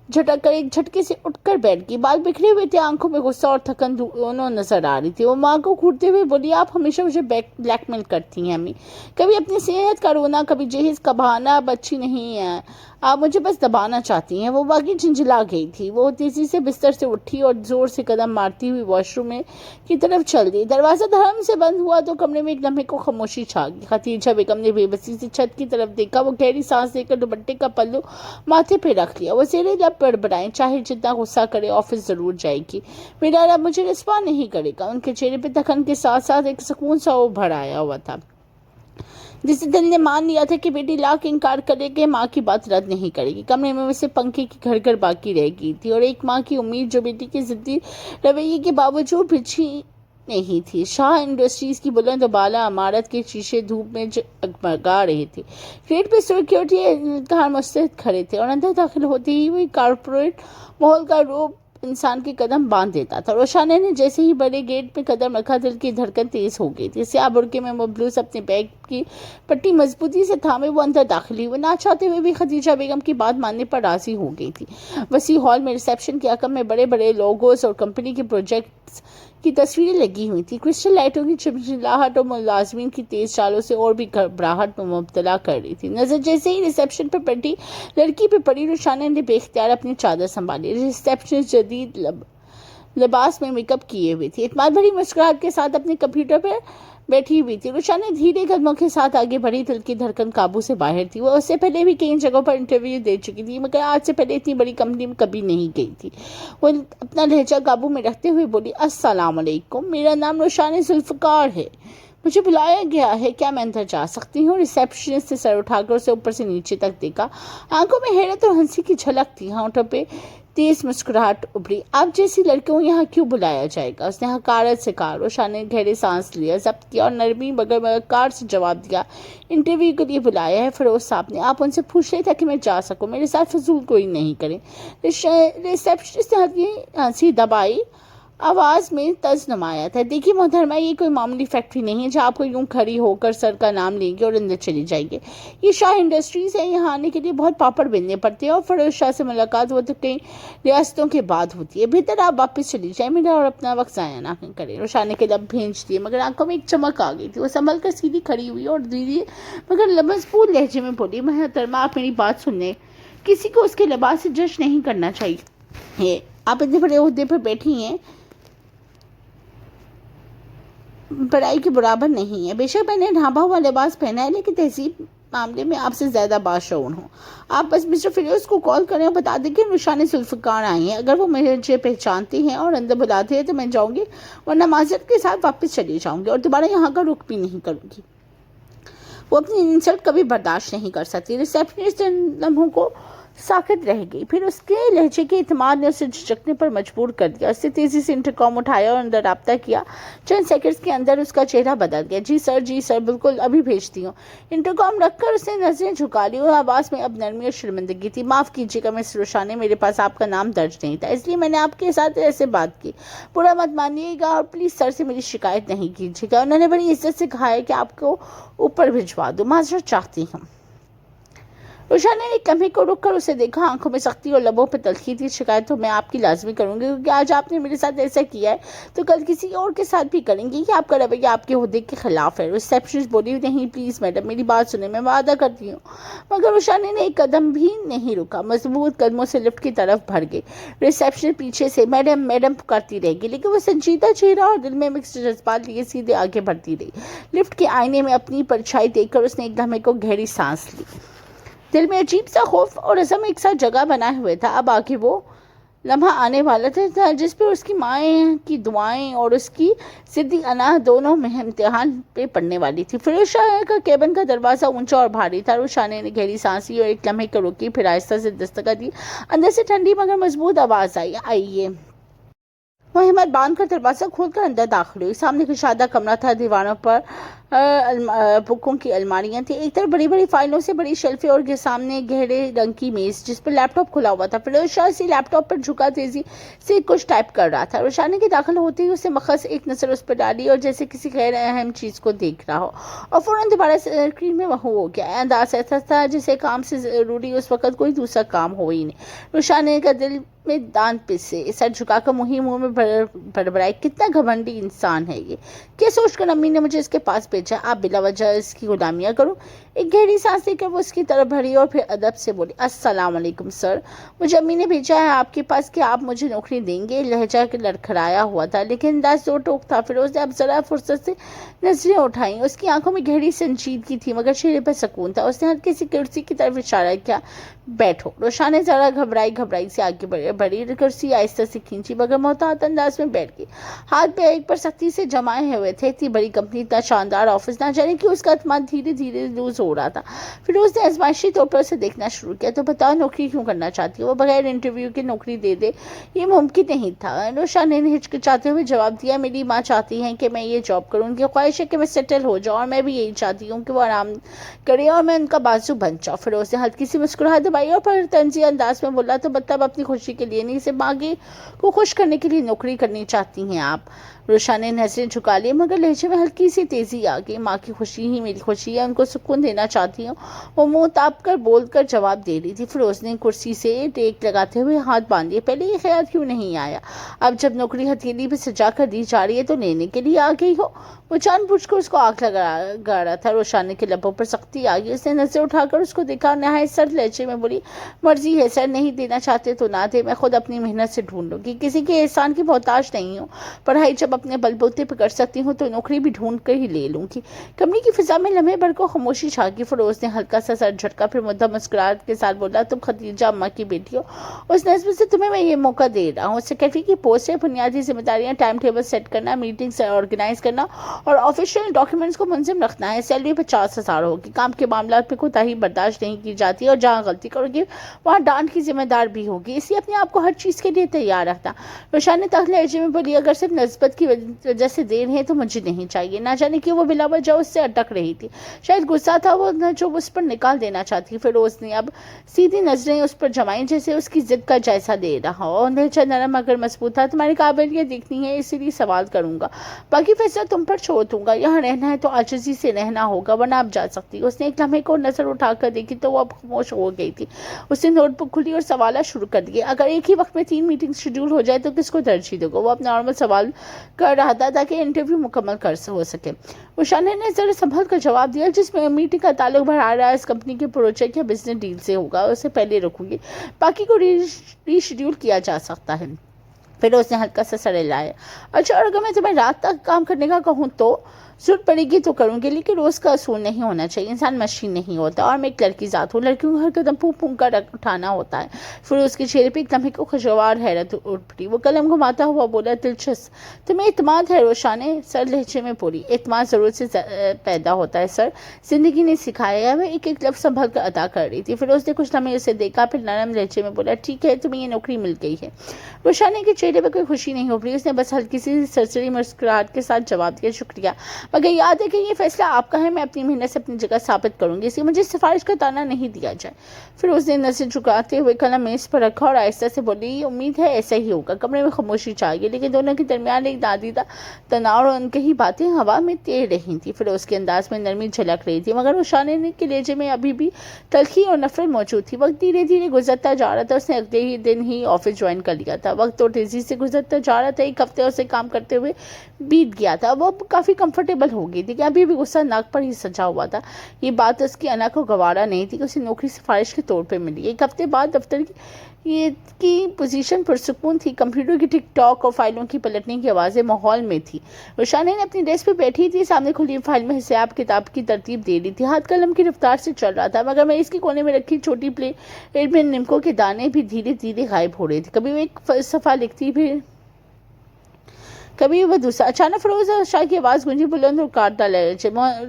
झटक कर एक झटके से उठकर बैठ गई। बाल बिखरे हुए थे, आंखों में गुस्सा और थकन दोनों नजर आ रही थी। वो माँ को घूरते हुए बोली, आप हमेशा मुझे ब्लैकमेल करती हैं अम्मी। कभी अपनी सेहत का रोना, कभी जहेज का बहाना। अब अच्छी नहीं है, आप मुझे बस दबाना चाहती हैं। वो बाकी झंझला गई थी। वो तेजी से बिस्तर से उठी और जोर से कदम मारती हुई वॉशरूम में की तरफ चल दी। दरवाजा धड़म से बंद हुआ तो कमरे में एक लम्हे को खामोशी छा गई। खदीजा बेगम ने बेबसी से छत की तरफ देखा। वो गहरी सांस लेकर दुपट्टे का पल्लू माथे पे रख लिया। वो सेरे लब बड़बड़ाए, चाहे जितना गुस्सा करे ऑफिस जरूर जाएगी। मेरा रब मुझे रिस्पा नहीं करेगा। उनके चेहरे पे थकन के साथ साथ एक सुकून सा उभर आया हुआ था, जिसे दिल ने मान लिया था कि बेटी लाख इनकार करेगी, माँ की बात रद्द नहीं करेगी। कमरे में वैसे पंखे की घर घर बाकी रह गई थी और एक माँ की उम्मीद जो बेटी के जिद्दी रवैये के बावजूद पिछी नहीं थी। शाह इंडस्ट्रीज की बुलंद बाला इमारत के शीशे धूप में जगमगा रहे थे। गेट पे सिक्योरिटी मुस्तैद खड़े थे और अंदर दाखिल होते ही वही कारपोरेट माहौल का रूप इंसान के कदम बांध देता था। रोशाना ने जैसे ही बड़े गेट पे कदम रखा, दिल की धड़कन तेज हो गई थी। स्याह बुर्के में मबलूस अपने बैग की पट्टी मजबूती से थामे वो अंदर दाखिल हुए। ना चाहते हुए भी खदीजा बेगम की बात मानने पर राजी हो गई थी। वसी हॉल में रिसेप्शन के अकम में बड़े बड़े लोगोस और कंपनी के प्रोजेक्ट्स की तस्वीरें लगी हुई थी। क्रिस्टल लाइटों की चिमचिलाहट और मुलाजमीन की तेज चालों से और भी घबराहट में मुब्तला कर रही थी। नजर जैसे ही रिसेप्शन पर पड़ी लड़की पे पड़ी, रुशाना ने बेख्तियार अपनी चादर संभाली। रिसेप्शन जदीद लिबास में मेकअप किए हुए थी, इत्मीनान भरी मुस्कुराहट के साथ अपने कंप्यूटर पर बैठी हुई थी। रुशाना धीरे कदमों के साथ आगे बढ़ी। दिल की धड़कन काबू से बाहर थी। वो उससे पहले भी कई जगहों पर इंटरव्यू दे चुकी थी, मगर आज से पहले इतनी बड़ी कंपनी में कभी नहीं गई थी। वो अपना लहजा काबू में रखते हुए बोली, अस्सलाम वालेकुम, मेरा नाम रुशाना जुल्फ़िकार है। मुझे बुलाया गया है, क्या मैं अंदर जा सकती हूँ? रिसेप्शनिस्ट से सर उठाकर उसे ऊपर से नीचे तक देखा। आंखों में हैरत और हंसी की झलक थी, होंठों पे तेज मुस्कुराहट उभरी। आप जैसी लड़कियों यहाँ क्यों बुलाया जाएगा? उसने हकारत से कहा। रोशाना ने गहरे सांस लिया, जब्त किया और नरमी मगर कार से जवाब दिया, इंटरव्यू के लिए बुलाया है फिरोज साहब ने। आप उनसे पूछ रहे ताकि मैं जा सकूं, मेरे साथ फजूल कोई नहीं करें। रिसेप्शनिस्ट ने हंसी दबाई, आवाज में तज नुमाया था। देखिए मोहतरमा, ये कोई मामूली फैक्ट्री नहीं है जहाँ आपको यूं खड़ी होकर सर का नाम लेंगे और अंदर चली जाएंगे। ये शाह इंडस्ट्रीज है, यहाँ आने के लिए बहुत पापड़ बेलने पड़ते हैं और फरोज शाह से मुलाकात वो तो कई रियासतों के बाद होती है। बेहतर आप वापस चली जाए मेरा और अपना वक्त ज़ाया ना करें। रोशाना के लब भेज दिए, मगर आंखों में एक चमक आ गई थी। वो संभल कर सीधी खड़ी हुई और धीरे मगर मजबूत लहजे में बोली, मोहतरमा आप मेरी बात सुन लें, किसी को उसके लिबास से जज नहीं करना चाहिए। आप इतने बड़े ओहदे पर बैठी हैं, बड़ाई के बराबर नहीं है। बेशक मैंने ढांबा हुआ लिबास पहना है, लेकिन तहजीब मामले में आपसे ज़्यादा बाशऊर हूँ। आप बस मिस्टर फिरोज़ को कॉल करें और बता दें कि रुशान जुल्फ़िकार आई हैं। अगर वो मुझे पहचानती हैं और अंदर बुलाती है तो मैं जाऊँगी, वरना माज़रत के साथ वापस चली जाऊँगी और दोबारा यहाँ का रुख भी नहीं करूँगी। वो अपनी इंसल्ट कभी बर्दाश्त नहीं कर सकती। रिसेप्शनिस्ट लम्हों को साकित रह गई, फिर उसके लहजे के इत्मीनान ने उसे झिझकने पर मजबूर कर दिया। उसने तेजी से इंटरकॉम उठाया और अंदर राब्ता किया। चंद सेकंड्स के अंदर उसका चेहरा बदल गया। जी सर, बिल्कुल अभी भेजती हूँ। इंटरकॉम रखकर उसने नजरें झुका ली और आवाज़ में अब नरमी और शर्मिंदगी थी। माफ़ कीजिएगा मिस रुशान, मेरे पास आपका नाम दर्ज नहीं था, इसलिए मैंने आपके साथ ऐसे बात की। बुरा मत मानिएगा और प्लीज़ सर से मेरी शिकायत नहीं कीजिएगा। उन्होंने बड़ी इज्जत से कहा है कि आपको ऊपर भिजवा दूँ। माजरत चाहती हूँ। रुशान ने एक लम्हे को रुक कर उसे देखा। आंखों में सख्ती और लबों पर तलखी थी। शिकायत तो मैं आपकी लाजमी करूंगी, क्योंकि आज आपने मेरे साथ ऐसा किया है तो कल किसी और के साथ भी करेंगी कि आपका रवैया आपके ओहदे के खिलाफ है। रिसेप्शनिस्ट बोली, नहीं प्लीज़ मैडम, मेरी बात सुने, मैं वादा करती हूँ। मगर रुशान ने एक कदम भी नहीं रुका, मजबूत कदमों से लिफ्ट की तरफ बढ़ गई। रिसेप्शनिस्ट पीछे से मैडम मैडम पुकारती रहेगी, लेकिन वो संजीदा चेहरा और दिल में मिक्स जज्बात लिए सीधे आगे बढ़ती रही। लिफ्ट के आईने में अपनी परछाई देखकर उसने एक लम्हे को गहरी सांस ली। दिल में अजीब सा खौफ और अज़म एक साथ जगह बनाए हुए था। अब आगे वो लम्हा आने वाला था जिस पर उसकी माँ की दुआएं और उसकी सिद्धी अना दोनों में इम्तिहान पे पड़ने वाली थी। फिरोज शाह का केबिन का दरवाज़ा ऊंचा और भारी था। रुशान ने गहरी सांस ली और एक लम्हे को रुकी, फिर आहिस्ता से दस्तक दी। अंदर से ठंडी मगर मजबूत आवाज़ आई, आइए। वह हिम्मत बांध कर दरवाज़ा खोलकर अंदर दाखिल हुई। सामने कुशादा कमरा था। दीवारों पर बुकों की अलमारियां थी। एक तरफ बड़ी बड़ी फाइलों से बड़ी शेल्फें और के सामने गहरे रंग की मेज जिस पर लैपटॉप खुला हुआ था। फिरोज शाह इसी लैपटॉप पर झुका तेजी से कुछ टाइप कर रहा था। रुशान के दाखिल होते ही उसे मखस एक नजर उस पर डाली और जैसे किसी गैर अहम चीज को देख रहा हो, और फौरन दोबारा स्क्रीन में वह हो गया। अंदाज ऐसा था जैसे काम से जरूरी उस वक्त कोई दूसरा काम हो ही नहीं। रुशान का दिल में दांत पिसे, सर झुकाकर मुंह में बड़बड़ाई, कितना घमंडी इंसान है ये। क्या सोचकर अम्मी ने मुझे इसके पास भेजा, आप बिला वजह इसकी गुलामियां करो। एक गहरी सांस लेकर वो उसकी तरफ भरी और फिर अदब से बोली, अस्सलाम वालेकुम सर, मुझे अम्मी ने भेजा है आपके पास कि आप मुझे नौकरी देंगे। लहजा के लड़खड़ाया हुआ था लेकिन अंदाज दो टोक था। फिरोज ने अब जरा फुर्सत से नजरें उठाई। उसकी आंखों में गहरी संजीदगी थी मगर चेहरे पर सुकून था। उसने हल्की सी कुर्सी की तरफ इशारा किया, बैठो। रुशान ने जरा घबराई से आगे बढ़ी। कुर्सी आहिस्ता से खींची मगर मोहतात अंदाज में बैठ गई। हाथ पे एक पर सख्ती से जमाए हुए थे। इतनी बड़ी कंपनी, इतना शानदार ऑफिस, ना जाने कि उसका अतमाद धीरे धीरे लूज हो रहा था। फिर उसने आजमाइशी तौर पर उसे देखना शुरू किया, तो बताओ नौकरी क्यों करना चाहती हो? वो बगैर इंटरव्यू के नौकरी दे दे, ये मुमकिन नहीं था। रुशान ने हिचकिचाते हुए जवाब दिया, मेरी माँ चाहती है कि मैं ये जॉब करूँ, उनकी ख्वाहिश है कि मैं सेटल हो जाऊँ और मैं भी यही चाहती हूँ कि वो आराम करे और मैं उनका बाजू बन जाऊँ। फिर उसने हल्की सी मुस्कुराहट दबाई और पर तंजी अंदाज में बोला, तो मतलब अपनी खुशी के लिए नहीं, सिर्फ आगे को खुश करने के लिए नौकरी करनी चाहती हैं आप? रुशान ने नजरें झुका ली मगर लहजे में हल्की सी तेजी आ गई। माँ की खुशी ही मेरी खुशी है, उनको सुकून देना चाहती हूँ, वो मुंह ताप कर बोलकर जवाब दे रही थी। फिर उसने कुर्सी से टेक लगाते हुए हाथ बांध दिए, पहले ये ख्याल क्यों नहीं आया? अब जब नौकरी हथेली पे सजा कर दी जा रही है तो लेने के लिए आ गई हो? वो जानबूझकर उसको आग लगा रहा था। रुशान के लबों पर सख्ती आ गई। उसने नजर उठाकर उसको देखा, नहायत सर्द लहजे में बोली, मर्जी है सर, नहीं देना चाहते तो ना दे, मैं खुद अपनी मेहनत से ढूंढ लूंगी, किसी के एहसान की मोहताज नहीं हूँ। पढ़ाई जब अपने बलबूते पर कर सकती हूँ तो नौकरी भी ढूंढ कर ही ले लूंगी। कमरे की फिजा में लम्हे भर को खामोशी छा गई। फिरोज ने हल्का सा सर झटका, फिर मुद्दा मुस्कुराहट के साथ बोला, तुम खदीजा अम्मा की बेटी हो, उस नस्ब से तुम्हें मैं ये मौका दे रहा हूँ। सेक्रेटरी की पोस्ट है, बुनियादी जिम्मेदारियाँ टाइम टेबल सेट करना, मीटिंग्स ऑर्गेनाइज करना और ऑफिशियल डॉक्यूमेंट्स को मुंजिम रखना है। सैलरी 50,000 होगी। काम के मामला में कोताही बर्दाश्त नहीं की जाती और जहाँ गलती करोगी वहाँ डांट की जिम्मेदार भी होगी, इसलिए अपने आप को हर चीज़ के लिए तैयार रखना। रुशान ने तख्त लहजे में बोली, अगर सिर्फ नस्बत की वजह से देर है तो मुझे नहीं चाहिए। ना जाने कि वो बिला वजह उससे अटक रही थी, शायद गुस्सा था वो जो उस पर निकाल देना चाहती। फिर उसने अब सीधी नजरें उस पर जमाई जैसे उसकी जिद का जायजा दे रहा हो। लहजा नरम मगर मजबूत था। तुम्हारी काबिलियत देखनी है, इसीलिए सवाल करूंगा, बाकी फैसला तुम पर छोड़ दूंगा। यहाँ रहना है तो आजिज़ी से रहना होगा, वरना आप जा सकती हो। उसने एक लम्हे को नजर उठाकर देखी तो वो अब खामोश हो गई थी। उसने नोटबुक खुली और सवाल शुरू कर दिए, अगर एक ही वक्त में 3 मीटिंग शेड्यूल हो जाए तो किसको तरजीह दोगे? वो अपना नॉर्मल सवाल कर रहा था ताकि इंटरव्यू मुकम्मल कर हो सके। रुशान ने जरा संभल कर जवाब दिया, जिसमें मीटिंग का ताल्लुक बढ़ा रहा है इस कंपनी के प्रोजेक्ट या बिजनेस डील से होगा, उसे पहले रखूंगी, बाकी को रीशेड्यूल किया जा सकता है। फिर उसने हल्का सा सर हिलाया, अच्छा और अगर मैं तुम्हें रात तक काम करने का कहूँ तो? ضرورت پڑے گی تو کروں گی، لیکن روز کا اصول نہیں ہونا چاہیے، انسان مشین نہیں ہوتا، اور میں ایک لڑکی ذات ہوں، لڑکیوں کو ہر قدم پھونک پھونک کر اٹھانا ہوتا ہے۔ فیروز کے چہرے پہ ایک لمحے کو خوشگوار حیرت اٹھ پڑی، وہ قلم گھماتا ہوا بولا، دلچسپ، تمہیں اعتماد ہے روشانے؟ سر لہجے میں بولی، اعتماد ضرورت سے پیدا ہوتا ہے سر، زندگی نے سکھایا ہے۔ وہ ایک ایک لفظ سنبھل کر ادا کر رہی تھی۔ فیروز نے کچھ لمحے اسے دیکھا، پھر نرم لہجے میں بولا، ٹھیک ہے، تمہیں یہ نوکری مل گئی ہے۔ روشانے کے چہرے پہ کوئی خوشی نہیں ابھری، اس نے بس ہلکی سی سرسری مسکراہٹ کے ساتھ جواب دیا، شکریہ، مگر یاد ہے کہ یہ فیصلہ آپ کا ہے، میں اپنی محنت سے اپنی جگہ ثابت کروں گی، اس لیے مجھے سفارش کا تانا نہیں دیا جائے۔ پھر اس نے نظر جھکاتے ہوئے قلم میز پر رکھا اور آہستہ سے بولی، امید ہے ایسا ہی ہوگا۔ کمرے میں خاموشی چھا گئی، لیکن دونوں کے درمیان ایک نادیدہ تناؤ اور ان کی ہی باتیں ہوا میں تیر رہی تھیں۔ پھر اس کے انداز میں نرمی جھلک رہی تھی، مگر روشانے کے لہجے میں ابھی بھی تلخی اور نفرت موجود تھی۔ وقت دھیرے دھیرے گزرتا جا رہا تھا، اس نے اگلے ہی دن ہی آفس جوائن کر لیا تھا۔ وقت تو تیزی سے گزرتا جا رہا تھا، ایک ہفتے اسے کام کرتے ہوئے بیت گیا تھا۔ وہ اب کافی کمفرٹیبل ہو گئی تھی کہ ابھی بھی غصہ ناک پر ہی سجا ہوا تھا۔ یہ بات اس کی انا کو گوارا نہیں تھی کہ اسے نوکری سفارش کے طور پہ ملی۔ ایک ہفتے بعد دفتر کی پوزیشن پرسکون تھی، کمپیوٹر کی ٹک ٹاک اور فائلوں کی پلٹنے کی آوازیں ماحول میں تھی۔ روشانے نے اپنی ڈیسک پہ بیٹھی تھی، سامنے کھلی فائل میں حساب کتاب کی ترتیب دے رہی تھی، ہاتھ قلم کی رفتار سے چل رہا تھا، مگر میز کے کونے میں رکھی چھوٹی پلیٹ میں نمکوں کے دانے بھی دھیرے دھیرے غائب ہو رہے تھے۔ کبھی وہ ایک صفحہ لکھتی، پھر کبھی وہ دوسرا۔ اچانک فیروز شاہ کی آواز گونجی، بلند اور کاٹ ڈالا،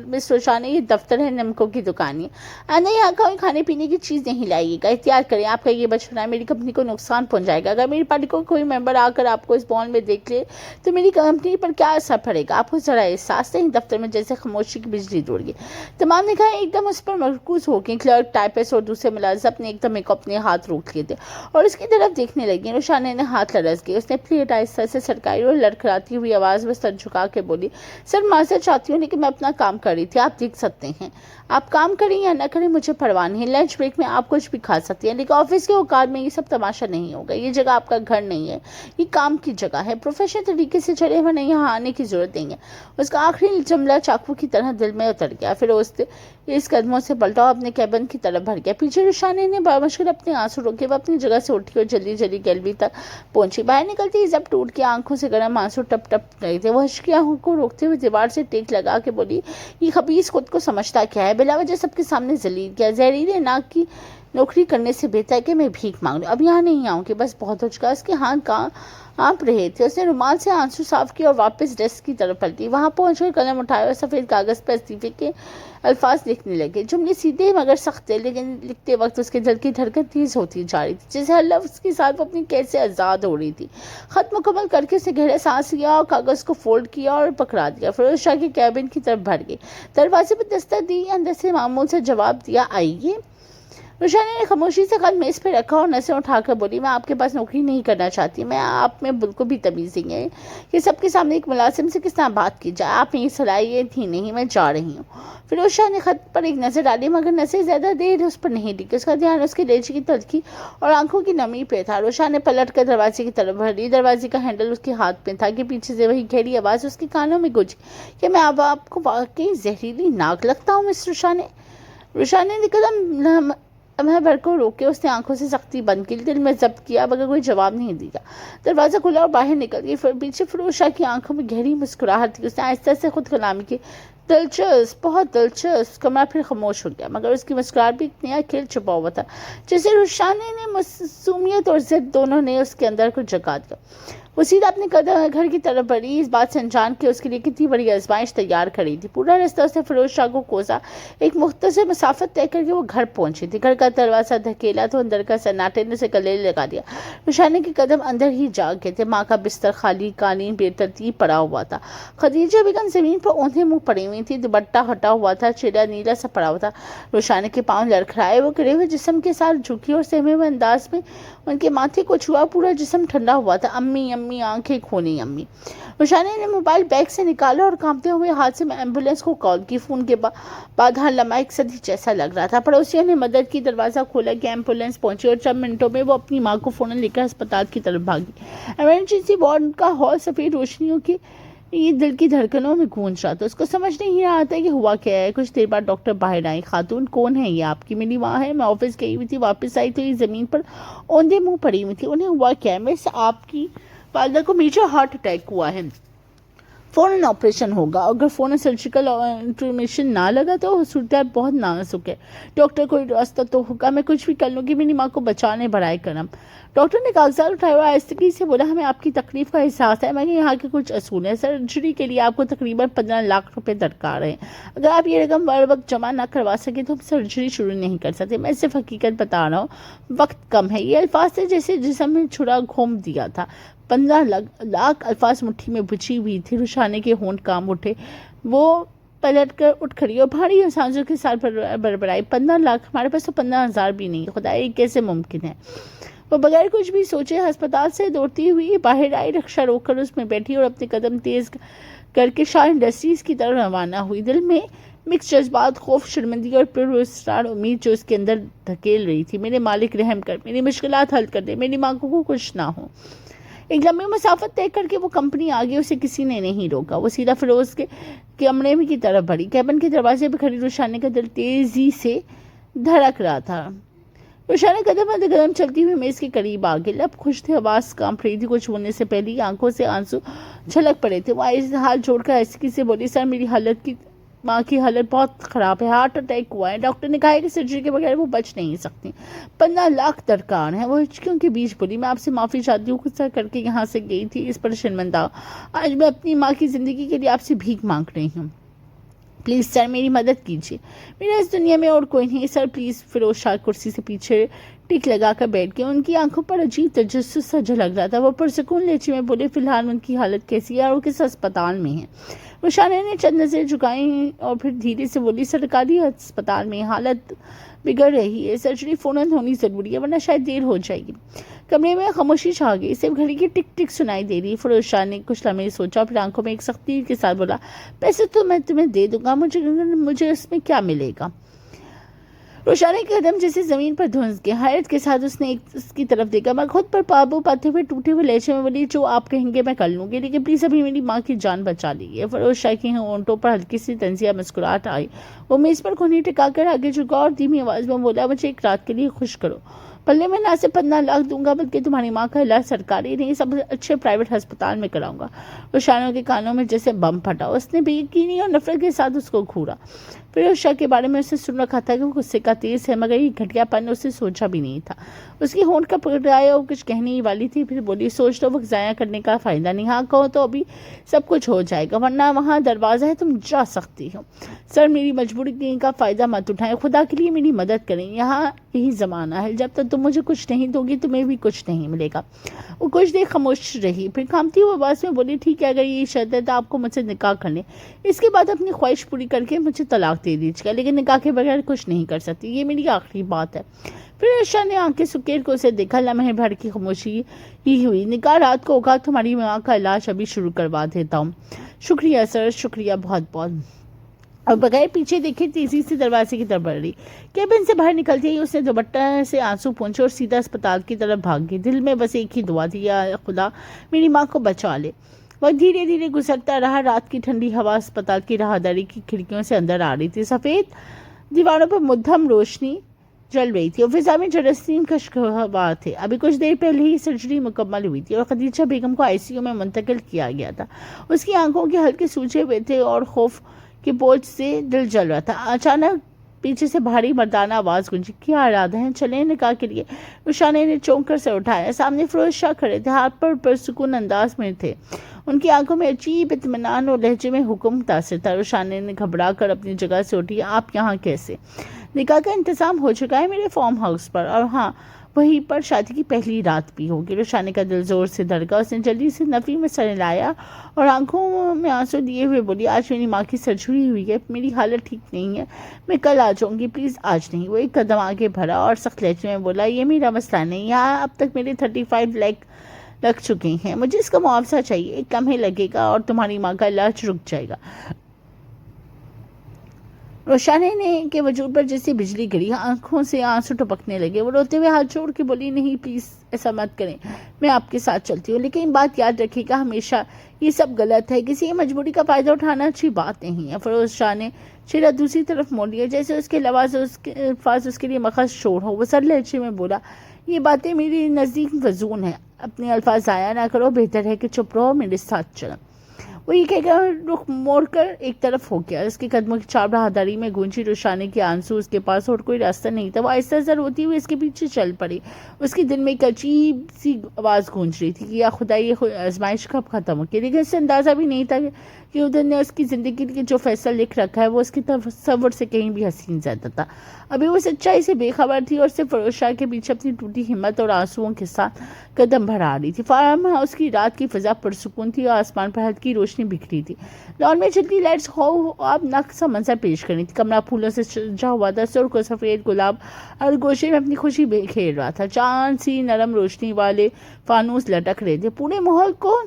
مس روشانے، یہ دفتر ہے، نمکوں کی دکان ہے، آندھا یہاں کوئی کھانے پینے کی چیز نہیں لائیے گا، احتیاط کریں، آپ کا یہ بچپنا میری کمپنی کو نقصان پہنچائے گا۔ اگر میری پارٹی کو کوئی ممبر آ کر آپ کو اس مال میں دیکھ لے تو میری کمپنی پر کیا اثر پڑے گا، آپ کو ذرا احساس نہیں؟ دفتر میں جیسے خاموشی کی بجلی دوڑ گئی، تمام نگاہیں ایک دم اس پر مرکوز ہو گئیں۔ کلرک، ٹائپسٹ اور دوسرے ملازم نے ایک دم اپنے ہاتھ روک لیے تھے اور اس کی طرف دیکھنے لگے۔ روشانے نے ہاتھ لرز گئے، اس نے پلیٹ آہستہ سے سرکائی اور لڑکھڑاتی ہوئی آواز میں سر جھکا کے بولی، سر معذرت چاہتی ہوں، لیکن میں اپنا کام کر رہی تھی، آپ دیکھ سکتے ہیں، آپ کام کریں یا نہ کریں مجھے پرواہ نہیں، لنچ بریک میں آپ کچھ بھی کھا سکتی ہیں، لیکن آفس کے اوقات میں یہ سب تماشا نہیں ہوگا، یہ جگہ آپ کا گھر نہیں ہے، یہ کام کی جگہ ہے، پروفیشنل طریقے سے چلے ورنہ یہاں آنے کی ضرورت نہیں ہے۔ اس کا آخری جملہ چاقو کی طرح دل میں اتر گیا، پھر اس قدموں سے پلٹا اور اپنے کیبن کی طرف بڑھ گیا۔ پیچھے روشانے نے بامشکل اپنے آنسو روکے، وہ اپنی جگہ سے اٹھی اور جلدی جلدی گیلری تک پہنچی۔ باہر نکلتی ہی زب ٹوٹ کے آنکھوں سے گرم آنسو ٹپ ٹپ رہے تھے، وہ اشکیاں کو روکتے ہوئے دیوار سے ٹیک لگا کے بولی، یہ خبیث خود کو سمجھتا کیا ہے، بلا وجہ سب کے سامنے ذلیل کیا، زہریلے ناک کی نوکری کرنے سے بہتر ہے کہ میں بھیک مانگ لوں، اب یہاں نہیں آؤں گی، بس بہت ہو چکا۔ اس کے ہاتھ کانپ رہے تھے، اس نے رومال سے آنسو صاف کیا اور واپس ڈیسک کی طرف پلٹی، وہاں پہنچ کر قلم اٹھایا اور سفید کاغذ پر استعفے کے الفاظ لکھنے لگے۔ جملے سیدھے مگر سخت تھے، لیکن لکھتے وقت اس کے دل کی دھڑکن تیز ہوتی جا رہی تھی، جیسے ہر لفظ کے ساتھ وہ اپنی قید سے آزاد ہو رہی تھی۔ خط مکمل کر کے اس نے گہرا سانس لیا اور کاغذ کو فولڈ کیا اور پکڑا دیا۔ فیروز شاہ کے کیبن کی طرف بڑھ گئی، دروازے پر دستک دی، اندر سے معمول سے جواب دیا، آئیے۔ روشانے نے خاموشی سے خط میز پہ رکھا اور نظریں اٹھا کر بولی، میں آپ کے پاس نوکری نہیں کرنا چاہتی، میں آپ میں بالکل بھی تمیز نہیں ہے کہ سب کے سامنے ایک ملازم سے کس طرح بات کی جائے، آپ میں یہ صلاحیت ہی نہیں، میں جا رہی ہوں۔ فیروز شاہ نے خط پر ایک نظر ڈالی، مگر نظر زیادہ دیر اس پر نہیں ٹکی، اس کا دھیان اس کے لہجے کی تلخی اور آنکھوں کی نمی پہ تھا۔ روشانے پلٹ کر دروازے کی طرف بڑھی، دروازے کا ہینڈل اس کے ہاتھ میں تھا کہ پیچھے سے وہی گہری آواز اس کے کانوں میں گونجی کہ میں اب آپ کو واقعی زہریلی ناک لگتا ہوں مس روشانے۔ روشانے نے قدم لمحہ بھر کو روکے، اس نے آنکھوں سے سختی بند کی، دل میں ضبط کیا، مگر کوئی جواب نہیں دیا۔ دروازہ کھلا اور باہر نکل گئی، پیچھے فیروز شاہ کی آنکھوں میں گہری مسکراہٹ تھی، اس نے آہستہ سے خود کلامی کی، دلچسپ، بہت دلچسپ۔ کمرہ پھر خاموش ہو گیا، مگر اس کی مسکراہٹ بھی ایک نیا کھیل چھپا ہوا تھا، جیسے روشانے نے معصومیت اور ضد دونوں نے اس کے اندر کو جگا دیا۔ وہ سیدھا اپنے گھر کی طرف بڑھی، اس بات سے انجان کہ اس کے لیے کتنی بڑی آزمائش تیار کھڑی تھی۔ پورا راستہ اس نے فیروز شاہ کو کوسا، ایک مختصر مسافت طے کر کے وہ گھر پہنچی تھی۔ گھر کا دروازہ دھکیلا تو اندر کا سناٹے نے اسے گلے لگا دیا، روشانے کے قدم اندر ہی جا گئے تھے۔ ماں کا بستر خالی، قالین بے ترتیب پڑا ہوا تھا، خدیجہ بیگم زمین پر اوندھے منہ پڑی ہوئی تھی، دوپٹہ ہٹا ہوا تھا، چہرہ نیلا سا پڑا ہوا تھا۔ روشانے کے پاؤں لڑکھڑائے، وہ گرے ہوئے جسم کے ساتھ جھکی اور سہمے ہوئے انداز میں ان کے ماتھے کو چھوا، پورا جسم ٹھنڈا ہوا تھا۔ امی امی، آنکھیں کھولی امی۔ روشانے نے موبائل بیگ سے نکالا اور کانپتے ہوئے ہاتھ سے ایمبولینس کو کال کی۔ فون کے بعد ہر لمحہ ایک صدی جیسا لگ رہا تھا۔ پڑوسیوں نے مدد کی، دروازہ کھولا کہ ایمبولینس پہنچی اور چند منٹوں میں وہ اپنی ماں کو فوراً لے کر ہسپتال کی طرف بھاگی۔ ایمرجنسی وارڈ کا ہال سفید روشنیوں کی یہ دل کی دھڑکنوں میں گونج رہا تھا، اس کو سمجھ نہیں رہا تھا کہ ہوا کیا ہے۔ کچھ دیر بعد ڈاکٹر باہر آئی۔ خاتون، کون ہے یہ آپ کی؟ میری ماں ہے، میں آفس گئی ہوئی تھی، واپس آئی تو یہ زمین پر اوندھے منہ پڑی ہوئی تھی۔ انہیں ہوا کیا ہے؟ مس، آپ کی والدہ کو میجر ہارٹ اٹیک ہوا ہے، फ़ौरन ऑपरेशन होगा। अगर फ़ौरन सर्जिकल इंफॉर्मेशन ना लगा तो सूरत बहुत नाजुक है। डॉक्टर कोई रास्ता तो होगा, मैं कुछ भी कर लूँगी, मेरी माँ को बचाने बढ़ाए करम। डॉक्टर ने कागजात उठाए और आहिस्तगी से बोला, हमें आपकी तकलीफ का एहसास है, मगर यहाँ के कुछ असूल हैं। सर्जरी के लिए आपको तकरीबन 15 लाख रुपए दरकार हैं। अगर आप ये रकम बर वक्त जमा ना करवा सके तो हम सर्जरी शुरू नहीं कर सकते। मैं सिर्फ हकीकत बता रहा हूँ, वक्त कम है। ये अल्फाज थे जैसे जिसम में छुरा घूम दिया था। 15 लाख अल्फाज मुट्ठी में बुझी हुई थी। रुशाने के होंठ काम उठे, वो पलट कर उठ खड़ी और भारी सांसों के साथ बड़बड़ाई, 15 लाख? हमारे पास तो 15,000 भी नहीं। खुदा, ये कैसे मुमकिन है? वो बगैर कुछ भी सोचे अस्पताल से दौड़ती हुई बाहर आई, रिक्शा रोककर उसमें बैठी और अपने कदम तेज करके शाह इंडस्ट्रीज की तरफ रवाना हुई। दिल में मिक्स जज्बात, खौफ, शर्मिंदगी और पुरस्कार उम्मीद जो उसके अंदर धकेल रही थी। मेरे मालिक रहम कर, मेरी मुश्किलात हल कर दे, मेरी माँ को कुछ ना हो। एक लंबी मुसाफत तय करके वो कंपनी आ गई। उसे किसी ने नहीं रोका। वो सीधा फिरोज के कमरे की तरफ बढ़ी। कैबिन के दरवाजे पर खड़ी रुशाने का दिल तेजी से धड़क रहा था। रुशाने कदम कदम चलती हुई मेज के करीब आ गई। लब खुश थे, आवाज कांप रही थी। कुछ बोलने से पहले आंखों से आंसू छलक पड़े थे। वो ऐसे हाथ जोड़कर ऐसी से बोली, सर मेरी माँ की हालत बहुत ख़राब है, हार्ट अटैक हुआ है। डॉक्टर ने कहा है कि सर्जरी के बगैर वो बच नहीं सकती। 15 लाख दरकार है। वो हिचकियों के बीच बोली, मैं आपसे माफ़ी चाहती हूँ, गुस्सा करके यहाँ से गई थी, इस पर शर्मिंदा। आज मैं अपनी माँ की ज़िंदगी के लिए आपसे भीख मांग रही हूँ। प्लीज़ सर, मेरी मदद कीजिए, मेरा इस दुनिया में और कोई नहीं सर, प्लीज़। फिरोज शाह कुर्सी से पीछे टिक लगाकर बैठ गए। उनकी आंखों पर अजीब तजस्सुस सा झलक रहा था। वो पुरसकून लहजे में बोले, फिलहाल उनकी हालत कैसी है और वो किस अस्पताल में है? रुशाने ने चंद नज़रें झुकाई और फिर धीरे से बोली, सरकारी अस्पताल में, हालत बिगड़ रही है, सर्जरी फ़ौरन होनी ज़रूरी है वरना शायद देर हो जाएगी। कमरे में खामोशी छा गई। सिर्फ घड़ी की टिक टिक सुनाई दे रही। फिरोज शाह ने कुछ लम्हे सोचा, फिर आंखों में एक सख्ती के साथ बोला, पैसे तो मैं तुम्हें दे दूंगा, मुझे उसमें क्या मिलेगा? रोशाने के कदम जैसे जमीन पर धुंस गए। हैरत के साथ उसने उसकी तरफ देखा। मैं खुद पर काबू पाते हुए टूटे हुए लहजे में बोली, जो आप कहेंगे मैं कर लूंगी, लेकिन प्लीज़ अभी मेरी माँ की जान बचा लीजिए। फिरोज शाह के होंठों पर हल्की सी तंजिया मुस्कुराहट आई। वो मेज़ पर कोहनी टिकाकर आगे झुका और धीमी आवाज़ में बोला, मुझे एक रात के लिए खुश करो। पल्ले में ना सिर्फ 15 लाख दूंगा, बल्कि तुम्हारी माँ का इलाज सरकारी नहीं, सब अच्छे प्राइवेट अस्पताल में कराऊंगा। रोशाना के कानों में जैसे बम फटा। उसने बेयकीनी और नफरत के साथ उसको घूरा। फिरोज शाह के बारे में उसने सुन रखा था कि वो गुस्से का तेज है, मगर ये घटियापन उसने सोचा भी नहीं था। उसकी होंठ का पकड़ाया और कुछ कहने ही वाली थी, फिर बोली, सोच लो, वक्त ज़ाया करने का फ़ायदा नहीं। हाँ कहो तो अभी सब कुछ हो जाएगा, वरना वहाँ दरवाज़ा है, तुम जा सकती हो। सर मेरी मजबूरी का फ़ायदा मत उठाएं, खुदा के लिए मेरी मदद करें। यहाँ यही ज़माना है, जब तक तुम मुझे कुछ नहीं दोगी तुम्हें भी कुछ नहीं मिलेगा। वो कुछ देर खामोश रही, फिर कांपती हुई आवाज़ में बोली, ठीक है, अगर ये शर्त है तो आपको मुझसे निकाह कर लें, इसके बाद अपनी ख्वाहिश पूरी करके मुझे तलाक दे दीजिएगा, लेकिन निकाह के बगैर कुछ नहीं कर सकती, ये मेरी आखिरी बात है। फिर ईशा ने आंखें सुकेर को उसे देखा। लम्हे भर की खामोशी ही हुई। निकाह रात को होगा, तुम्हारी माँ का इलाज अभी शुरू करवा देता हूँ। शुक्रिया सर, शुक्रिया बहुत बहुत। और बगैर पीछे देखे तेजी से दरवाजे की तरफ बढ़ रही। केबिन से बाहर निकलते ही उसने दुपट्टा से आंसू पोंछे और सीधा अस्पताल की तरफ भाग गई। दिल में बस एक ही दुआ थी, या खुदा मेरी माँ को बचा ले। वक्त धीरे धीरे गुजरता रहा। रात की ठंडी हवा अस्पताल की राहदारी की खिड़कियों से अंदर आ रही थी। सफ़ेद दीवारों पर मुद्दम रोशनी जल रही थी और फिजा में जरासीम खशखवार थे। अभी कुछ देर पहले ही सर्जरी मुकम्मल हुई थी और खदीजा बेगम को आईसीयू में मुंतकिल किया गया था। उसकी आंखों के हल्के सूजे हुए थे और खौफ के बोझ से दिल जल रहा था। अचानक पीछे से भारी मर्दाना आवाज़ गूंजी, क्या इरादा है, चले निकाह के लिए? रुशाने ने चौंक कर सर उठाया। सामने फिरोज शाह खड़े थे, हाथ पर पुरसुकून अंदाज में थे। उनकी आंखों में अजीब इत्मीनान और लहजे में हुक्म तासिर था। रुशाने ने घबरा कर अपनी जगह से उठी। आप यहाँ कैसे? निकाह का इंतज़ाम हो चुका है मेरे फार्म हाउस पर, और हाँ वहीं पर शादी की पहली रात भी होगी। रुशाने का दिल जोर से धड़का। उसने जल्दी से नफ़ी में सर लाया और आंखों में आंसू दिए हुए बोली, आज मेरी माँ की सर्जरी हुई है, मेरी हालत ठीक नहीं है, मैं कल आ जाऊँगी, प्लीज़ आज नहीं। वो एक कदम आगे भरा और सख्त लहजे में बोला, ये मेरा मसला नहीं, यहाँ अब तक मेरे 35 लाख लग चुके हैं, मुझे इसका मुआवजा चाहिए, कम ही लगेगा और तुम्हारी माँ का इलाज रुक जाएगा। रोशाने ने के वजूद पर जैसे बिजली गिरी, आंखों से आंसू टपकने लगे। वो रोते हुए हाथ जोड़ के बोली, नहीं प्लीज़ ऐसा मत करें, मैं आपके साथ चलती हूँ, लेकिन बात याद रखिएगा हमेशा, ये सब गलत है, किसी की मजबूरी का फ़ायदा उठाना अच्छी बात नहीं है। फिरोज शाह ने चेहरा दूसरी तरफ मोड़ लिया, जैसे उसके लवाज उसके लिए मखस शोर हो। वो सर लहजे में बोला, ये बातें मेरे नज़दीक फजूल हैं, अपने अल्फाज ज़ाया ना करो, बेहतर है कि चुप रहो, मेरे साथ चलो। وہ یہ کہہ کر رخ موڑ کر ایک طرف ہو گیا. اس کے قدموں کی چال راہداری میں گونجی. روشانی کے آنسو. اس کے پاس اور کوئی راستہ نہیں تھا. وہ آہستہ آہستہ روتی ہوئی اس کے پیچھے چل پڑی. اس کے دل میں ایک عجیب سی آواز گونج رہی تھی کہ یا خدا یہ آزمائش کب ختم ہو گئی. لیکن اسے اندازہ بھی نہیں تھا کہ ادھر نے اس کی زندگی کے جو فیصلہ لکھ رکھا ہے وہ اس کی تصور سے کہیں بھی حسین زیادہ تھا. ابھی وہ سچائی سے بے خبر تھی اور صرف فیروز شاہ کے پیچھے اپنی ٹوٹی ہمت اور آنسوؤں کے ساتھ قدم بڑھا رہی تھی. فارم ہاؤس کی رات کی فضا پرسکون تھی اور آسمان پر ہلکی روشنی بکھری تھی. لان میں چلتی لائٹس خوابناک سا منظر پیش کر رہی تھی. کمرہ پھولوں سے سجا ہوا تھا. سرخ و سفید گلاب ہر گوشے میں اپنی خوشی کھیل رہا تھا. چاند سی نرم روشنی والے فانوس لٹک رہے تھے. پورے ماحول کو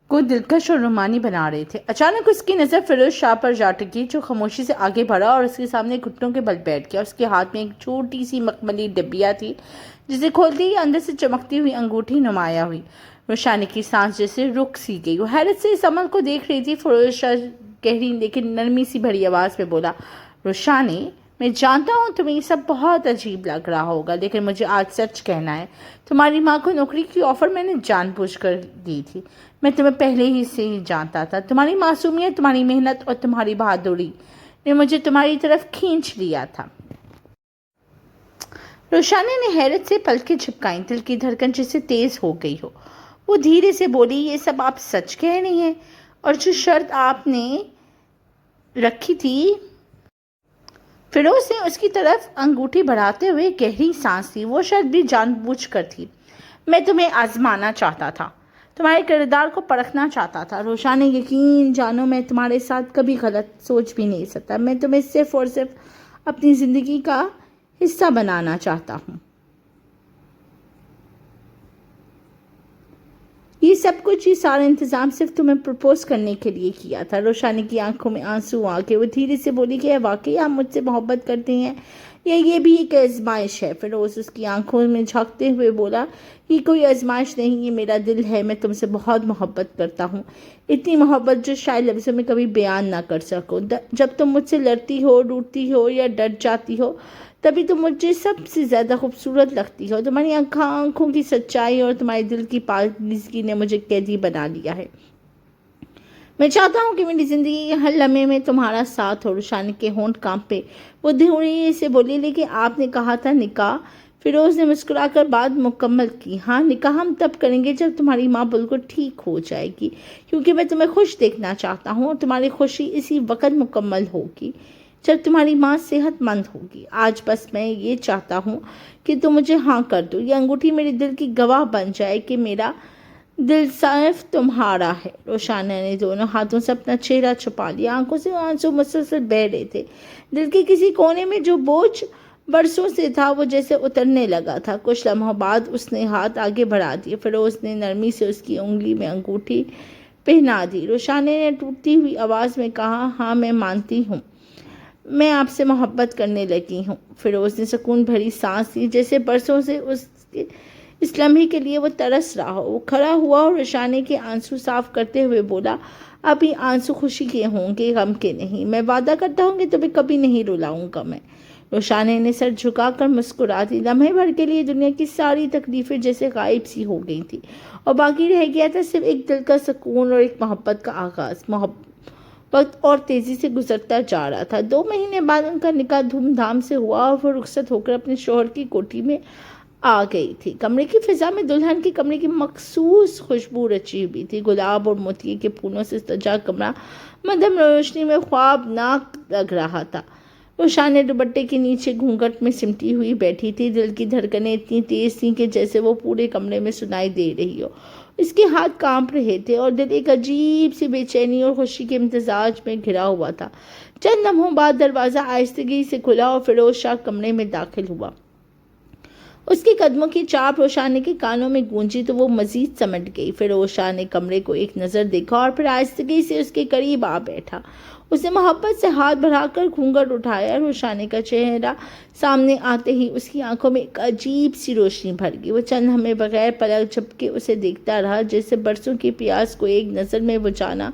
دلکش اور رومانی بنا رہے تھے. اچانک اس کی نظر فیروز شاہ پر جا ٹکی جو خاموشی سے آگے بڑھا اور اس کے سامنے گھٹنوں کے بل بیٹھ گیا. اس کے ہاتھ میں ایک چھوٹی سی مخملی ڈبیا تھی جسے کھولتے ہی اندر سے چمکتی ہوئی انگوٹھی نمایاں ہوئی. روشانی کی سانس جیسے رک سی گئی. وہ حیرت سے اس عمل کو دیکھ رہی تھی. فیروز شاہ گہری لیکن نرمی سی بھری آواز میں بولا, روشانی, میں جانتا ہوں تمہیں یہ سب بہت عجیب لگ رہا ہوگا, لیکن مجھے آج سچ کہنا ہے. تمہاری ماں کو نوکری کی آفر میں نے جان بوجھ کر دی تھی. میں تمہیں پہلے ہی سے ہی جانتا تھا. تمہاری معصومیت, تمہاری محنت اور تمہاری بہادری نے مجھے تمہاری طرف کھینچ لیا تھا. روشانی نے حیرت سے پلکیں جھپکائیں. دل کی دھڑکن جیسے تیز ہو گئی ہو. وہ دھیرے سے بولی, یہ سب آپ سچ کہہ رہی ہیں؟ اور جو شرط آپ نے رکھی تھی؟ فیروز نے اس کی طرف انگوٹھی بڑھاتے ہوئے گہری سانس لی. وہ شرط بھی جان بوجھ کر تھی. میں تمہیں آزمانا چاہتا تھا, تمہارے کردار کو پرکھنا چاہتا تھا. روشانی, یقین جانو میں تمہارے ساتھ کبھی غلط سوچ بھی نہیں سکتا. میں تمہیں صرف اور صرف اپنی زندگی کا حصہ بنانا چاہتا ہوں. یہ سب کچھ, یہ سارا انتظام صرف تمہیں پرپوز کرنے کے لیے کیا تھا. روشانی کی آنکھوں میں آنسو آ کے وہ دھیرے سے بولی کہ واقعی آپ مجھ سے محبت کرتے ہیں یا یہ بھی ایک آزمائش ہے؟ فیروز اس کی آنکھوں میں جھانکتے ہوئے بولا, یہ کوئی آزمائش نہیں, یہ میرا دل ہے. میں تم سے بہت محبت کرتا ہوں, اتنی محبت جو شاید لفظوں میں کبھی بیان نہ کر سکو. جب تم مجھ سے لڑتی ہو, روٹتی ہو یا ڈر جاتی ہو, تبھی تم مجھے سب سے زیادہ خوبصورت لگتی ہو. تمہاری آنکھوں کی سچائی اور تمہارے دل کی پاکیزگی نے مجھے قیدی بنا لیا ہے. میں چاہتا ہوں کہ میری زندگی کے ہر لمحے میں تمہارا ساتھ ہو. روشانی کے ہونٹ کانپے. وہ دھیرے سے بولی, لیکن آپ نے کہا تھا نکاح. فیروز نے مسکرا کر بات مکمل کی. ہاں, نکاح ہم تب کریں گے جب تمہاری ماں بالکل ٹھیک ہو جائے گی, کیونکہ میں تمہیں خوش دیکھنا چاہتا ہوں, اور تمہاری خوشی اسی وقت مکمل ہوگی جب تمہاری ماں صحت مند ہوگی. آج بس میں یہ چاہتا ہوں کہ تم مجھے ہاں کر دو. یہ انگوٹھی میرے دل کی گواہ بن جائے کہ میرا دل صرف تمہارا ہے. روشانی نے دونوں ہاتھوں سے اپنا چہرہ چھپا لیا. آنکھوں سے آنسو مسلسل بہہ رہے تھے. دل کے کسی کونے میں جو بوجھ برسوں سے تھا وہ جیسے اترنے لگا تھا. کچھ لمحوں بعد اس نے ہاتھ آگے بڑھا دیے. فیروز نے نرمی سے اس کی انگلی میں انگوٹھی پہنا دی. روشانی نے ٹوٹتی ہوئی آواز میں کہا, ہاں میں مانتی ہوں, میں آپ سے محبت کرنے لگی ہوں. فیروز نے سکون بھری سانس لی, جیسے برسوں سے اس لمحے کے لیے وہ ترس رہا ہو. وہ کھڑا ہوا اور روشانی کے آنسو صاف کرتے ہوئے بولا, اب یہ آنسو خوشی کے ہوں گے, غم کے نہیں. میں وعدہ کرتا ہوں کہ تمہیں کبھی نہیں رلاؤں گا میں. روشانی نے سر جھکا کر مسکرا دی. لمحے بھر کے لیے دنیا کی ساری تکلیفیں جیسے غائب سی ہو گئی تھی, اور باقی رہ گیا تھا صرف ایک دل کا سکون اور ایک محبت کا آغاز. وقت اور تیزی سے گزرتا جا رہا تھا. 2 مہینے بعد ان کا نکاح دھوم دھام سے ہوا اور وہ رخصت ہو کر اپنے شوہر کی کوٹھی میں آ گئی تھی. کمرے کی فضا میں دلہن کے کمرے کی مخصوص خوشبو رچی ہوئی تھی. گلاب اور موتی کے پھولوں سے سجا کمرہ مدھم روشنی میں خوابناک لگ رہا تھا. روشانی دوپٹے کے نیچے گھونگھٹ میں سمٹی ہوئی بیٹھی تھی. دل کی دھڑکنیں اتنی تیز تھیں کہ جیسے وہ پورے کمرے میں سنائی دے رہی ہو. اس کے ہاتھ کانپ رہے تھے اور دل ایک عجیب سی بے چینی اور خوشی کے امتزاج میں گھرا ہوا تھا. چند لمحوں بعد دروازہ آہستگی سے کھلا اور فیروز شاہ کمرے میں داخل ہوا. اس کے قدموں کی چاپ روشانی کے کانوں میں گونجی تو وہ مزید سمٹ گئی. فیروز شاہ نے کمرے کو ایک نظر دیکھا اور پھر آہستگی سے اس کے قریب آ بیٹھا. اس نے محبت سے ہاتھ بڑھا کر گھونگھٹ اٹھایا. روشانی کا چہرہ سامنے آتے ہی اس کی آنکھوں میں ایک عجیب سی روشنی بھر گئی. وہ چند لمحے بغیر پلک جھپکے اسے دیکھتا رہا, جیسے برسوں کی پیاس کو ایک نظر میں بجھانا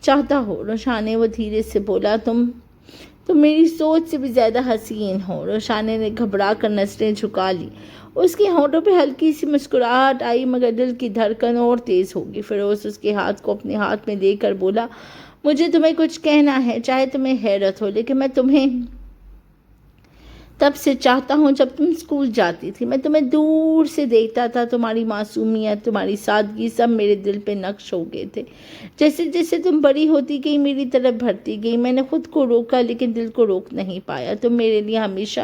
چاہتا ہو. روشانی, وہ دھیرے سے بولا, تم میری سوچ سے بھی زیادہ حسین ہو. روشانی نے گھبرا کر نظریں جھکا لی اس کے ہونٹوں پہ ہلکی سی مسکراہٹ آئی مگر دل کی دھڑکن اور تیز ہوگی۔ فیروز اس کے ہاتھ کو اپنے ہاتھ میں لے کر بولا، مجھے تمہیں کچھ کہنا ہے، چاہے تمہیں حیرت ہو، لیکن میں تمہیں تب سے چاہتا ہوں جب تم اسکول جاتی تھی۔ میں تمہیں دور سے دیکھتا تھا، تمہاری معصومیت، تمہاری سادگی سب میرے دل پہ نقش ہو گئے تھے۔ جیسے جیسے تم بڑی ہوتی گئی میری طرف بڑھتی گئی، میں نے خود کو روکا لیکن دل کو روک نہیں پایا۔ تم میرے لیے ہمیشہ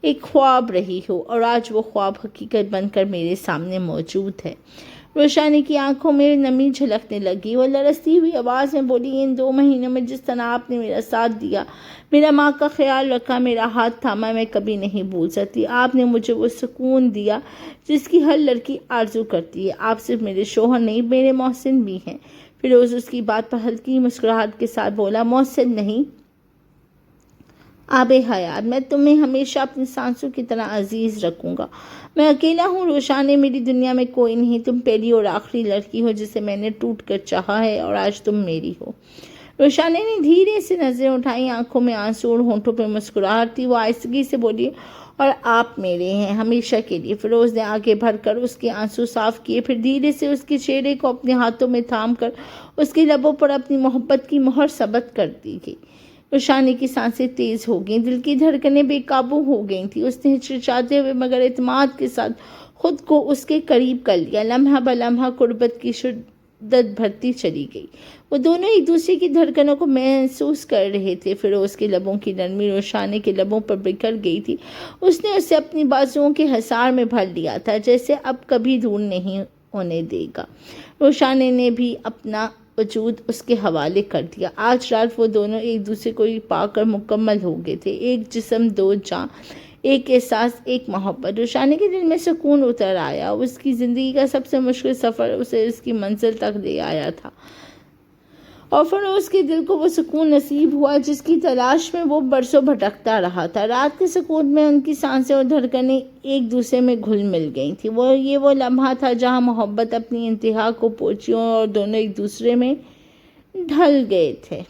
ایک خواب رہی ہو اور آج وہ خواب حقیقت بن کر میرے سامنے موجود ہے۔ روشانی کی آنکھوں میں نمی جھلکنے لگی۔ وہ لرزتی ہوئی آواز میں بولی، ان 2 مہینوں میں جس طرح آپ نے میرا ساتھ دیا، میرا ماں کا خیال رکھا، میرا ہاتھ تھاما، میں کبھی نہیں بھول سکتی۔ آپ نے مجھے وہ سکون دیا جس کی ہر لڑکی آرزو کرتی ہے۔ آپ صرف میرے شوہر نہیں، میرے محسن بھی ہیں۔ فیروز اس کی بات پر ہلکی مسکراہٹ کے ساتھ بولا، محسن نہیں، آب حیات، میں تمہیں ہمیشہ اپنی سانسوں کی طرح عزیز رکھوں گا۔ میں اکیلا ہوں روشانی، میری دنیا میں کوئی نہیں، تم پہلی اور آخری لڑکی ہو جسے میں نے ٹوٹ کر چاہا ہے اور آج تم میری ہو۔ روشانی نے دھیرے سے نظریں اٹھائیں، آنکھوں میں آنسو اور ہونٹوں پہ مسکراہٹ تھی۔ وہ آہستگی سے بولی، اور آپ میرے ہیں ہمیشہ کے لیے۔ فیروز نے آگے بڑھ کر اس کے آنسو صاف کیے، پھر دھیرے سے اس کے چہرے کو اپنے ہاتھوں میں تھام کر اس کے لبوں پر اپنی محبت کی مہر ثبت کر دی گئی۔ روشانی کی سانسیں تیز ہو گئیں، دل کی دھڑکنیں بے قابو ہو گئی تھیں۔ اس نے ہچکچاتے ہوئے مگر اعتماد کے ساتھ خود کو اس کے قریب کر لیا۔ لمحہ بلمحہ قربت کی شدت بڑھتی چلی گئی۔ وہ دونوں ایک دوسرے کی دھڑکنوں کو محسوس کر رہے تھے۔ فیروز کے لبوں کی نرمی روشانی کے لبوں پر بکھر گئی تھی۔ اس نے اسے اپنی بازوؤں کے حصار میں بھر لیا تھا، جیسے اب کبھی دور نہیں ہونے دے گا۔ روشانی نے بھی اپنا وجود اس کے حوالے کر دیا۔ آج رات وہ دونوں ایک دوسرے کو پا کر مکمل ہو گئے تھے، ایک جسم 2 جان، ایک احساس، ایک محبت۔ روشانی کے دل میں سکون اتر آیا۔ اس کی زندگی کا سب سے مشکل سفر اسے اس کی منزل تک لے آیا تھا، اور فیروز کے دل کو وہ سکون نصیب ہوا جس کی تلاش میں وہ برسوں بھٹکتا رہا تھا۔ رات کے سکون میں ان کی سانسیں اور دھڑکنیں ایک دوسرے میں گھل مل گئی تھیں۔ وہ لمحہ تھا جہاں محبت اپنی انتہا کو پہنچی اور دونوں ایک دوسرے میں ڈھل گئے تھے۔